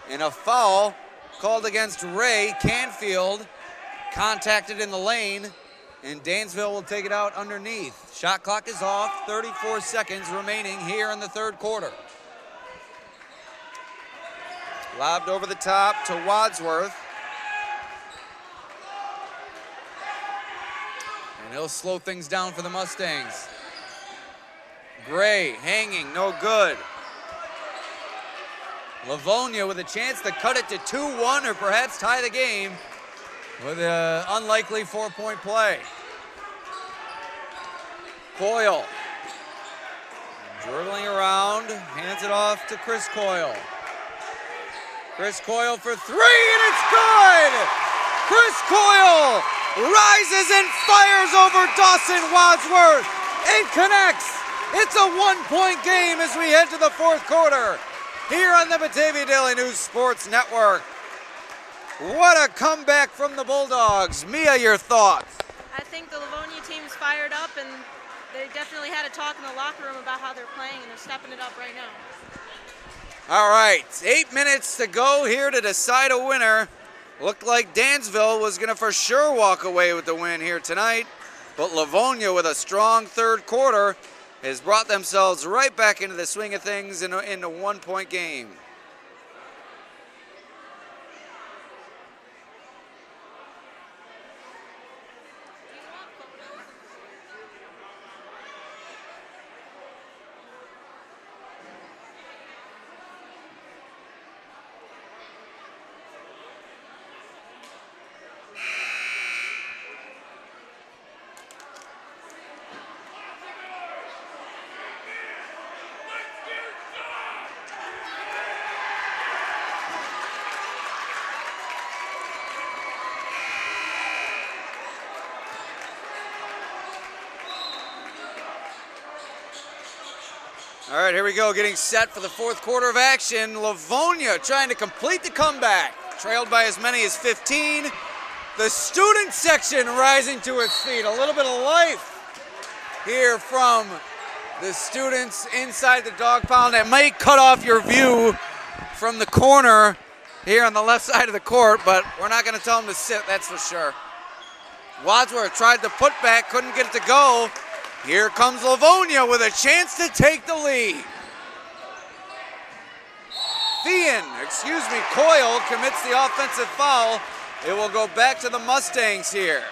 And a foul called against Ray. Canfield contacted in the lane, and Dansville will take it out underneath. Shot clock is off, 34 seconds remaining here in the third quarter. Lobbed over the top to Wadsworth. And he'll slow things down for the Mustangs. Gray hanging, no good. Livonia with a chance to cut it to 2-1 or perhaps tie the game with an unlikely 4-point play. Coyle dribbling around, hands it off to Chris Coyle. Chris Coyle for three, and it's good! Chris Coyle rises and fires over Dawson Wadsworth and connects. It's a 1-point game as we head to the fourth quarter here on the Batavia Daily News Sports Network. What a comeback from the Bulldogs. Mia, your thoughts? I think the Livonia team's fired up, and they definitely had a talk in the locker room about how they're playing, and they're stepping it up right now. All right, 8 minutes to go here to decide a winner. Looked like Dansville was going to for sure walk away with the win here tonight, but Livonia with a strong third quarter has brought themselves right back into the swing of things in a 1-point game. All right, here we go, getting set for the fourth quarter of action. Livonia trying to complete the comeback, trailed by as many as 15. The student section rising to its feet. A little bit of life here from the students inside the dog pound. That might cut off your view from the corner here on the left side of the court, but we're not going to tell them to sit, that's for sure. Wadsworth tried the putback, couldn't get it to go. Here comes Livonia with a chance to take the lead. Coyle commits the offensive foul. It will go back to the Mustangs here.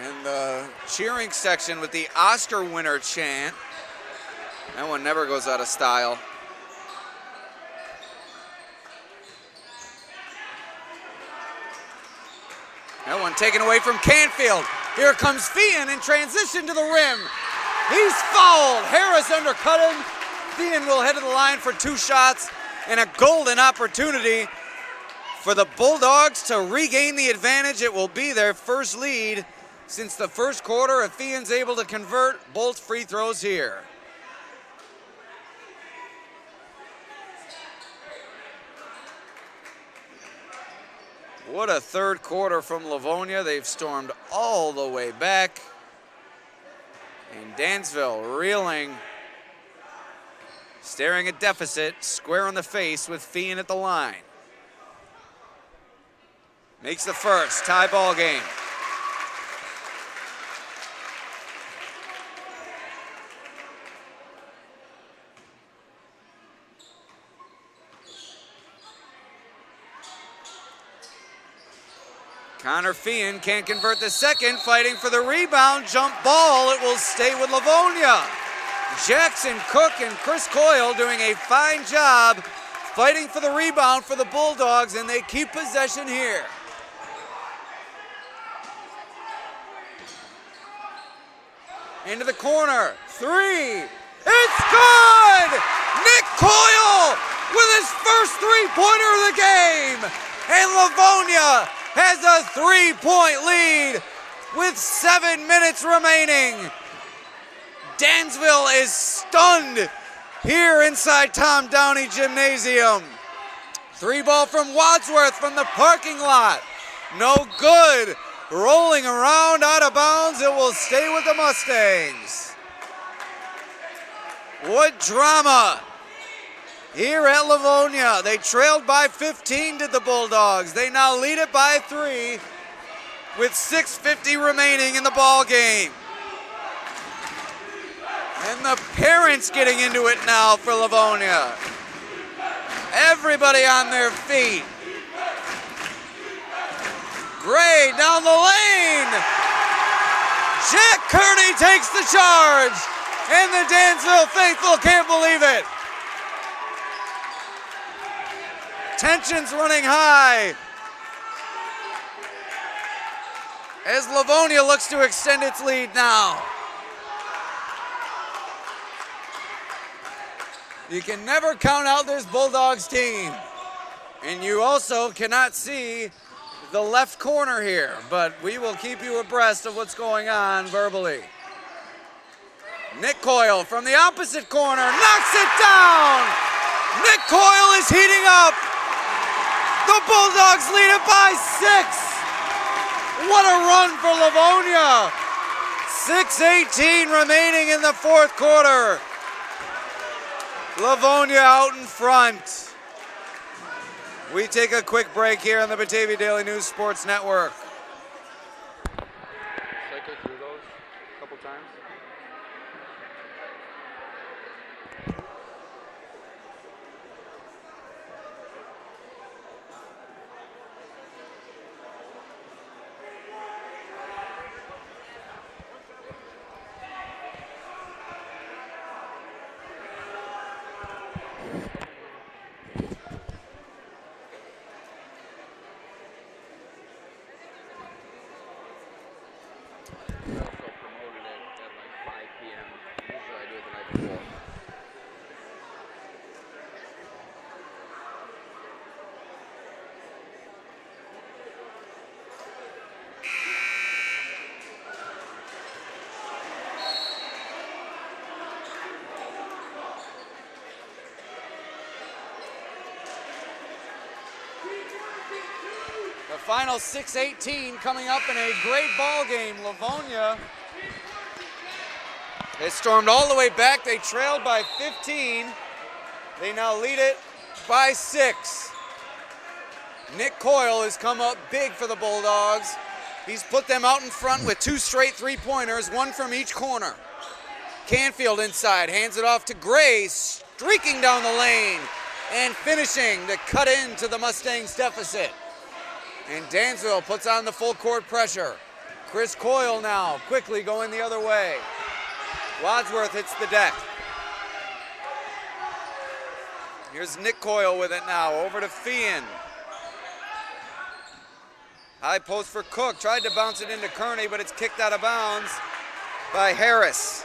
And the cheering section with the Oscar winner chant. That one never goes out of style. That one taken away from Canfield. Here comes Feehan in transition to the rim. He's fouled. Harris undercut him. Feehan will head to the line for 2 shots and a golden opportunity for the Bulldogs to regain the advantage. It will be their first lead since the first quarter if Feehan's able to convert both free throws here. What a third quarter from Livonia. They've stormed all the way back. And Dansville reeling, staring at deficit, square in the face with Feehan at the line. Makes the first, tie ball game. Connor Feehan can't convert the second, fighting for the rebound, jump ball, it will stay with Livonia. Jackson Cook and Chris Coyle doing a fine job fighting for the rebound for the Bulldogs, and they keep possession here. Into the corner, 3, it's good! Nick Coyle with his first three-pointer of the game, and Livonia has a 3-point lead with 7 minutes remaining. Dansville is stunned here inside Tom Downey Gymnasium. 3 ball from Wadsworth from the parking lot. No good. Rolling around out of bounds. It will stay with the Mustangs. What drama here at Livonia. They trailed by 15 to the Bulldogs. They now lead it by 3 with 6:50 remaining in the ball game. And the parents getting into it now for Livonia. Everybody on their feet. Gray down the lane. Jack Kearney takes the charge. And the Dansville faithful can't believe it. Tensions running high as Livonia looks to extend its lead now. You can never count out this Bulldogs team. And you also cannot see the left corner here, but we will keep you abreast of what's going on verbally. Nick Coyle from the opposite corner knocks it down. Nick Coyle is heating up. The Bulldogs lead it by 6. What a run for Livonia. 6:18 remaining in the fourth quarter. Livonia out in front. We take a quick break here on the Batavia Daily News Sports Network. Cycle through those a couple times. The final 6:18 coming up in a great ball game. Livonia has stormed all the way back. They trailed by 15. They now lead it by 6. Nick Coyle has come up big for the Bulldogs. He's put them out in front with 2 straight three-pointers, 1 from each corner. Canfield inside, hands it off to Gray, streaking down the lane and finishing to cut into the Mustangs' deficit. And Dansville puts on the full court pressure. Chris Coyle now quickly going the other way. Wadsworth hits the deck. Here's Nick Coyle with it now, over to Feehan. High post for Cook, tried to bounce it into Kearney, but it's kicked out of bounds by Harris.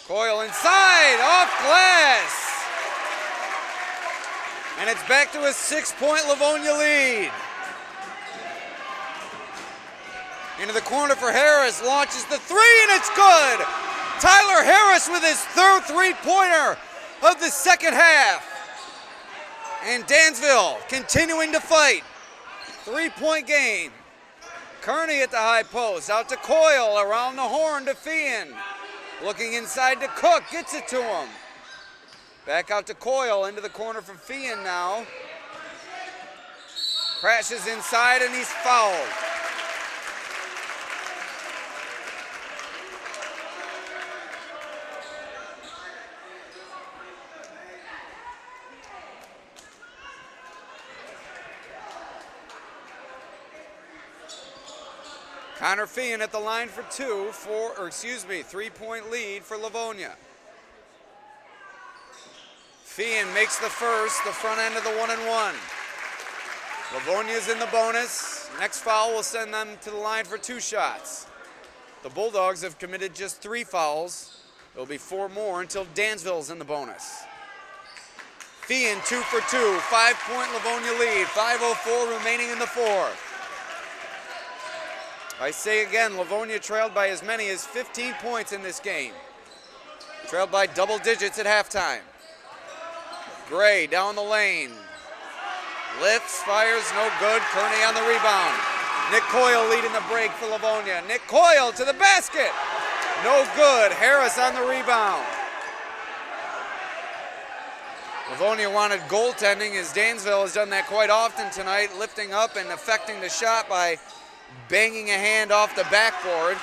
Coyle inside, off glass. And it's back to a 6-point Livonia lead. Into the corner for Harris, launches the 3 and it's good. Tyler Harris with his 3rd three-pointer of the second half. And Dansville continuing to fight. 3-point game. Kearney at the high post, out to Coyle, around the horn to Feehan. Looking inside to Cook, gets it to him. Back out to Coyle, into the corner for Feehan now. Crashes inside and he's fouled. Connor Feehan at the line for 3-point lead for Livonia. Feehan makes the first, the front end of the 1-and-1. Livonia's in the bonus. Next foul will send them to the line for 2 shots. The Bulldogs have committed just 3 fouls. There'll be 4 more until Dansville's in the bonus. Feehan 2 for 2, 5-point Livonia lead, 5:04 remaining in the 4th. I say again, Livonia trailed by as many as 15 points in this game. Trailed by double digits at halftime. Gray down the lane. Lifts, fires, no good. Kearney on the rebound. Nick Coyle leading the break for Livonia. Nick Coyle to the basket. No good. Harris on the rebound. Livonia wanted goaltending, as Dansville has done that quite often tonight, lifting up and affecting the shot by banging a hand off the backboard.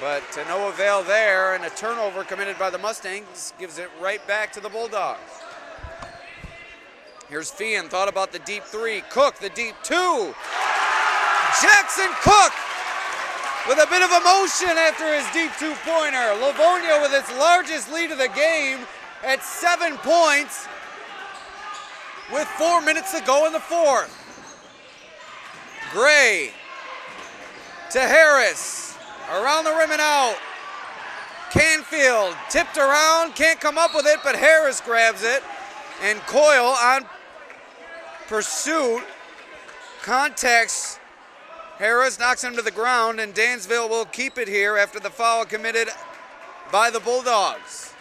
But to no avail there, and a turnover committed by the Mustangs gives it right back to the Bulldogs. Here's Feehan, thought about the deep 3. Cook, the deep 2. Jackson Cook with a bit of emotion after his deep 2-pointer. Livonia with its largest lead of the game at 7 points with 4 minutes to go in the 4th. Gray to Harris, around the rim and out. Canfield tipped around, can't come up with it, but Harris grabs it. And Coyle on pursuit, contacts Harris, knocks him to the ground, and Dansville will keep it here after the foul committed by the Bulldogs.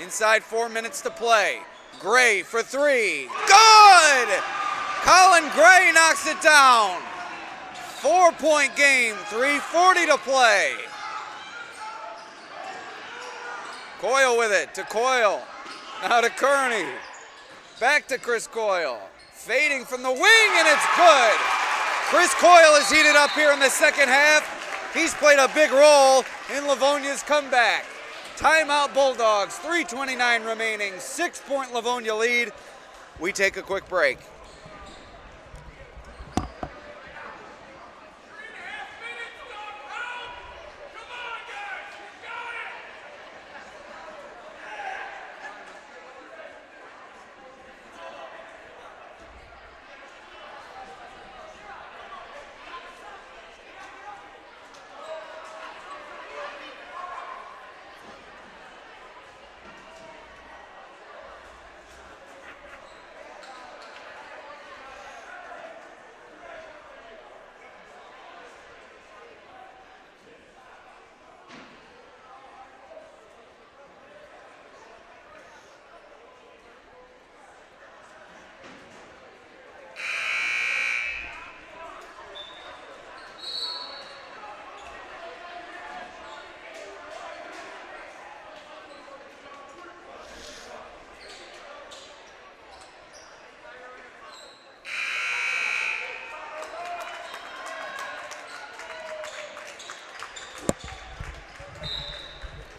Inside 4 minutes to play. Gray for 3. Good! Colin Gray knocks it down. 4-point game, 3:40 to play. Coyle with it to Coyle. Now to Kearney. Back to Chris Coyle. Fading from the wing, and it's good. Chris Coyle is heated up here in the second half. He's played a big role in Livonia's comeback. Timeout Bulldogs, 3:29 remaining, 6-point Livonia lead. We take a quick break.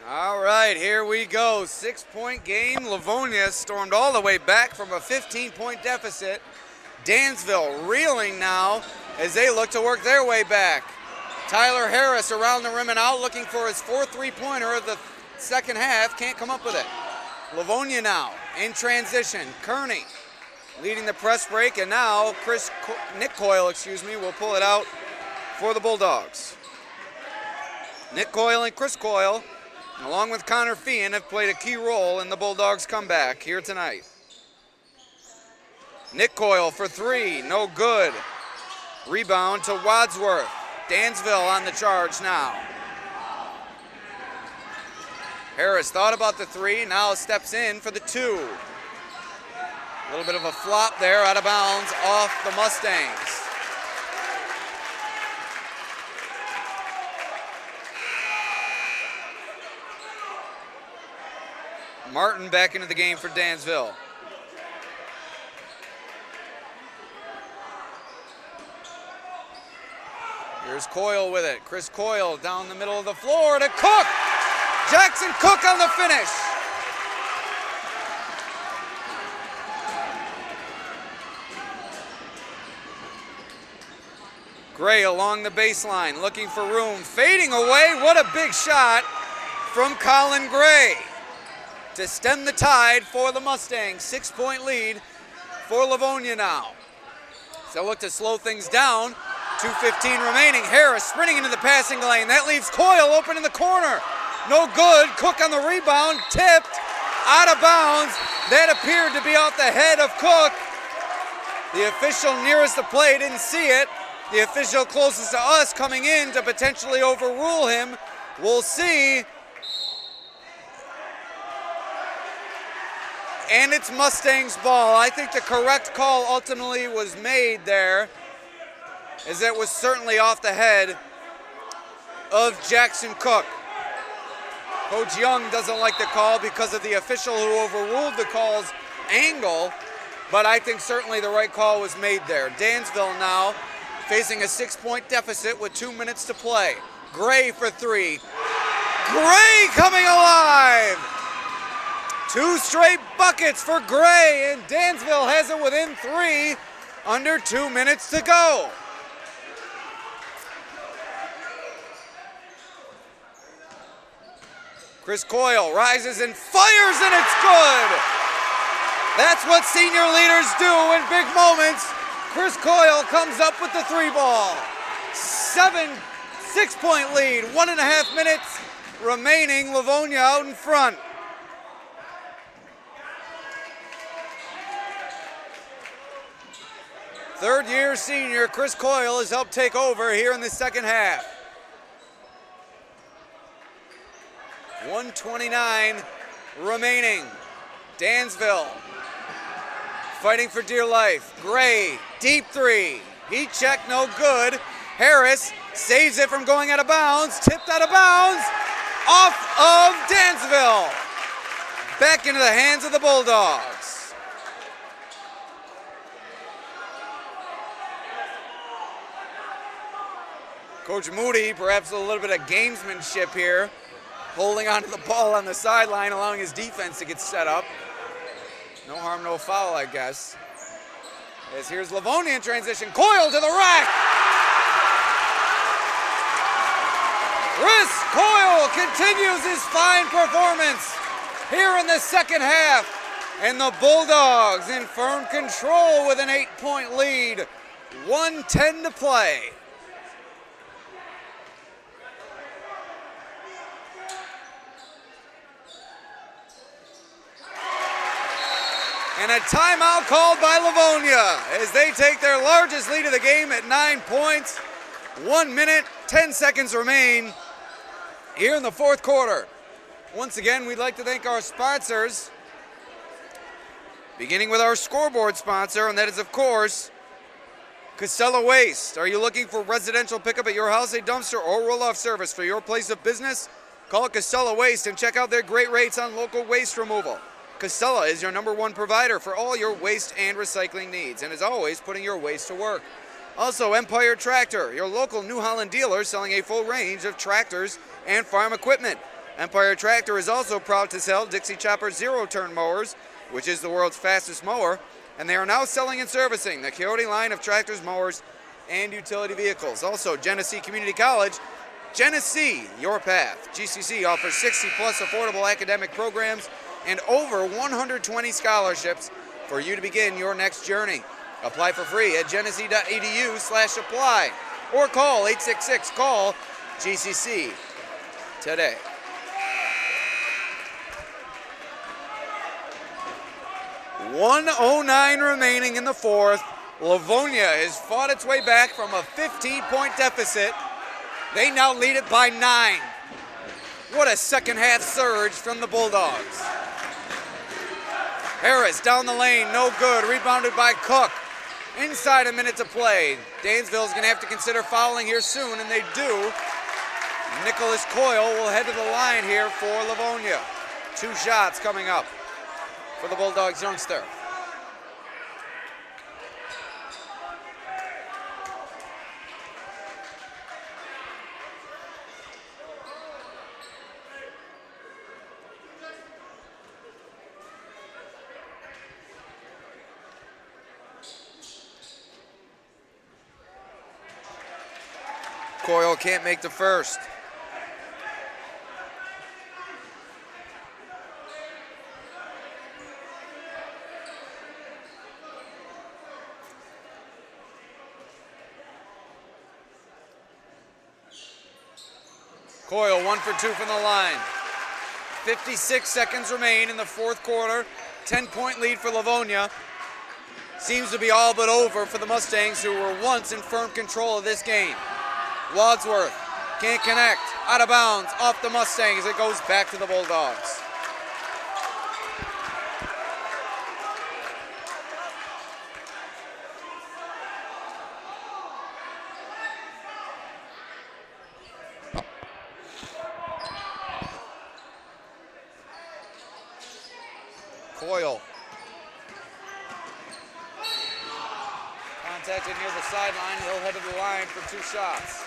All right, here we go. 6-point game. Livonia stormed all the way back from a 15-point deficit. Dansville reeling now as they look to work their way back. Tyler Harris around the rim and out, looking for his fourth three-pointer of the second half. Can't come up with it. Livonia now in transition. Kearney leading the press break, and now Nick Coyle, will pull it out for the Bulldogs. Nick Coyle and Chris Coyle, along with Connor Feehan, have played a key role in the Bulldogs' comeback here tonight. Nick Coyle for three, no good. Rebound to Wadsworth. Dansville on the charge now. Harris thought about the three, now steps in for the two. A little bit of a flop there, out of bounds, off the Mustangs. Martin back into the game for Dansville. Here's Coyle with it. Chris Coyle down the middle of the floor to Cook. Jackson Cook on the finish. Gray along the baseline, looking for room, fading away. What a big shot from Colin Gray to stem the tide for the Mustangs. 6-point lead for Livonia now. So look to slow things down. 2:15 remaining. Harris sprinting into the passing lane. That leaves Coyle open in the corner. No good. Cook on the rebound. Tipped. Out of bounds. That appeared to be off the head of Cook. The official nearest the play didn't see it. The official closest to us coming in to potentially overrule him. We'll see. And it's Mustangs ball. I think the correct call ultimately was made there, as it was certainly off the head of Jackson Cook. Coach Young doesn't like the call because of the official who overruled the call's angle, but I think certainly the right call was made there. Dansville now facing a 6-point deficit with 2 minutes to play. Gray for three. Gray coming alive! 2 straight buckets for Gray, and Dansville has it within 3, under 2 minutes to go. Chris Coyle rises and fires, and it's good. That's what senior leaders do in big moments. Chris Coyle comes up with the 3-ball. 6-point lead, 1.5 minutes remaining. Livonia out in front. Third-year senior Chris Coyle has helped take over here in the second half. 1:29 remaining. Dansville fighting for dear life. Gray, deep three. Heat check, no good. Harris saves it from going out of bounds. Tipped out of bounds. Off of Dansville. Back into the hands of the Bulldogs. Coach Moody, perhaps a little bit of gamesmanship here, holding onto the ball on the sideline, allowing his defense to get set up. No harm, no foul, I guess. As here's Livonia in transition. Coyle to the rack. Chris Coyle continues his fine performance here in the second half. And the Bulldogs in firm control with an 8-point lead. 1:10 to play. And a timeout called by Livonia as they take their largest lead of the game at 9 points. 1 minute, 10 seconds remain here in the fourth quarter. Once again, we'd like to thank our sponsors, beginning with our scoreboard sponsor, and that is, of course, Casella Waste. Are you looking for residential pickup at your house, a dumpster, or roll-off service for your place of business? Call Casella Waste and check out their great rates on local waste removal. Casella is your #1 provider for all your waste and recycling needs, and is always putting your waste to work. Also, Empire Tractor, your local New Holland dealer selling a full range of tractors and farm equipment. Empire Tractor is also proud to sell Dixie Chopper zero-turn mowers, which is the world's fastest mower, and they are now selling and servicing the Coyote line of tractors, mowers, and utility vehicles. Also, Genesee Community College, Genesee, your path. GCC offers 60-plus affordable academic programs and over 120 scholarships for you to begin your next journey. Apply for free at genesee.edu/apply or call 866-CALL-GCC today. .109 remaining in the fourth. Livonia has fought its way back from a 15-point deficit. They now lead it by 9. What a second half surge from the Bulldogs. Harris down the lane, no good. Rebounded by Cook. Inside a minute to play. Dansville's going to have to consider fouling here soon, and they do. Nicholas Coyle will head to the line here for Livonia. 2 shots coming up for the Bulldogs youngster. Coyle can't make the first. Coyle 1 for 2 from the line. 56 seconds remain in the fourth quarter. 10-point lead for Livonia. Seems to be all but over for the Mustangs, who were once in firm control of this game. Wadsworth can't connect. Out of bounds, off the Mustangs. It goes back to the Bulldogs. Coyle. Contacted near the sideline. He'll head to the line for 2 shots.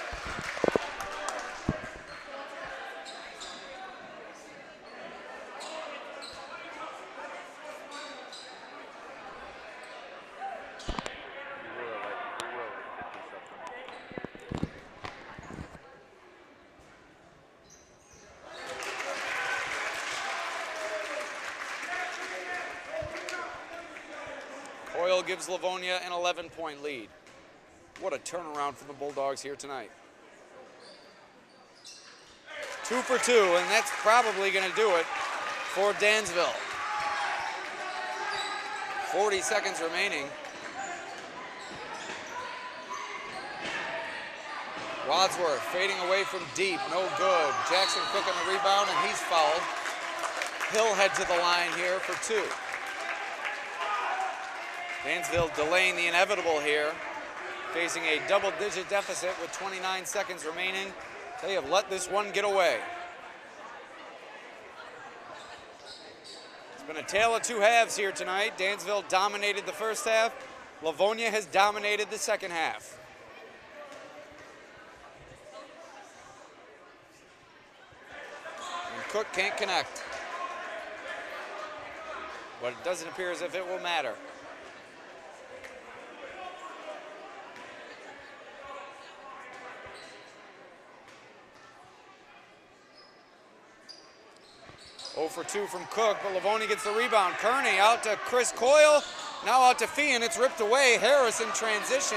Coyle gives Livonia an 11-point lead. What a turnaround for the Bulldogs here tonight. 2 for 2, and that's probably going to do it for Dansville. 40 seconds remaining. Wadsworth fading away from deep, no good. Jackson Cook on the rebound, and he's fouled. He'll head to the line here for 2. Dansville delaying the inevitable here, facing a double-digit deficit with 29 seconds remaining. They have let this one get away. It's been a tale of 2 halves here tonight. Dansville dominated the first half. Livonia has dominated the second half. And Cook can't connect. But it doesn't appear as if it will matter. Oh for 2 from Cook, but Livonia gets the rebound. Kearney out to Chris Coyle, now out to Fee, and it's ripped away. Harris in transition,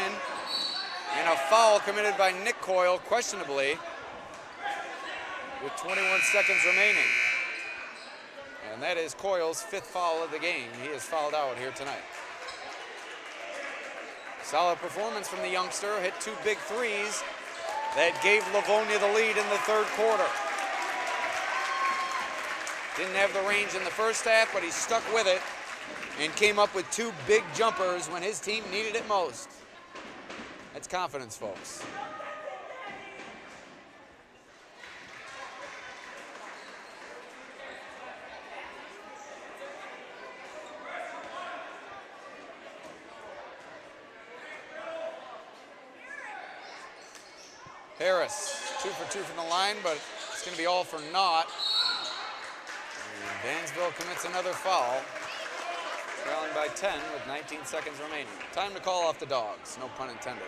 and a foul committed by Nick Coyle, questionably, with 21 seconds remaining. And that is Coyle's 5th foul of the game. He is fouled out here tonight. Solid performance from the youngster, hit 2 big threes that gave Livonia the lead in the third quarter. Didn't have the range in the first half, but he stuck with it and came up with 2 big jumpers when his team needed it most. That's confidence, folks. Harris, 2 for 2 from the line, but it's going to be all for naught. Dansville commits another foul, trailing by 10 with 19 seconds remaining. Time to call off the dogs, no pun intended.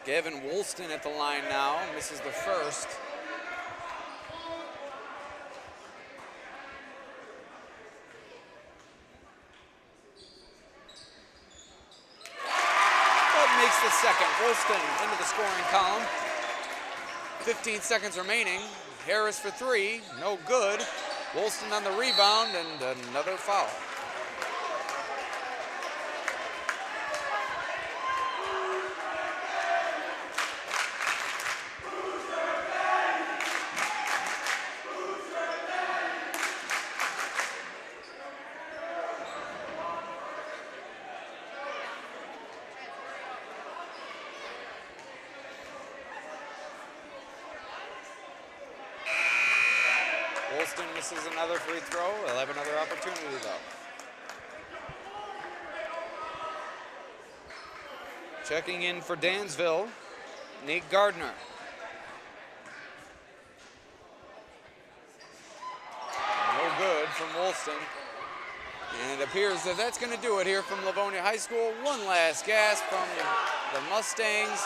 Gavin Woolston at the line now, misses the first. But makes the second. Woolston into the scoring column. 15 seconds remaining. Harris for three, no good. Woolston on the rebound and another foul. Woolston misses another free throw. He'll have another opportunity though. Checking in for Dansville, Nate Gardner. No good from Woolston. And it appears that that's going to do it here from Livonia High School. One last gasp from the Mustangs.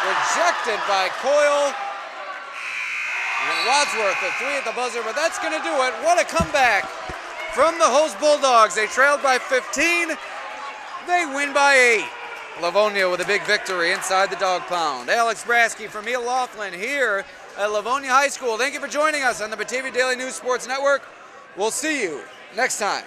Rejected by Coyle. And Wadsworth, a three at the buzzer, but that's going to do it. What a comeback from the host Bulldogs. They trailed by 15. They win by 8. Livonia with a big victory inside the dog pound. Alex Brasky from Neil Laughlin here at Livonia High School. Thank you for joining us on the Batavia Daily News Sports Network. We'll see you next time.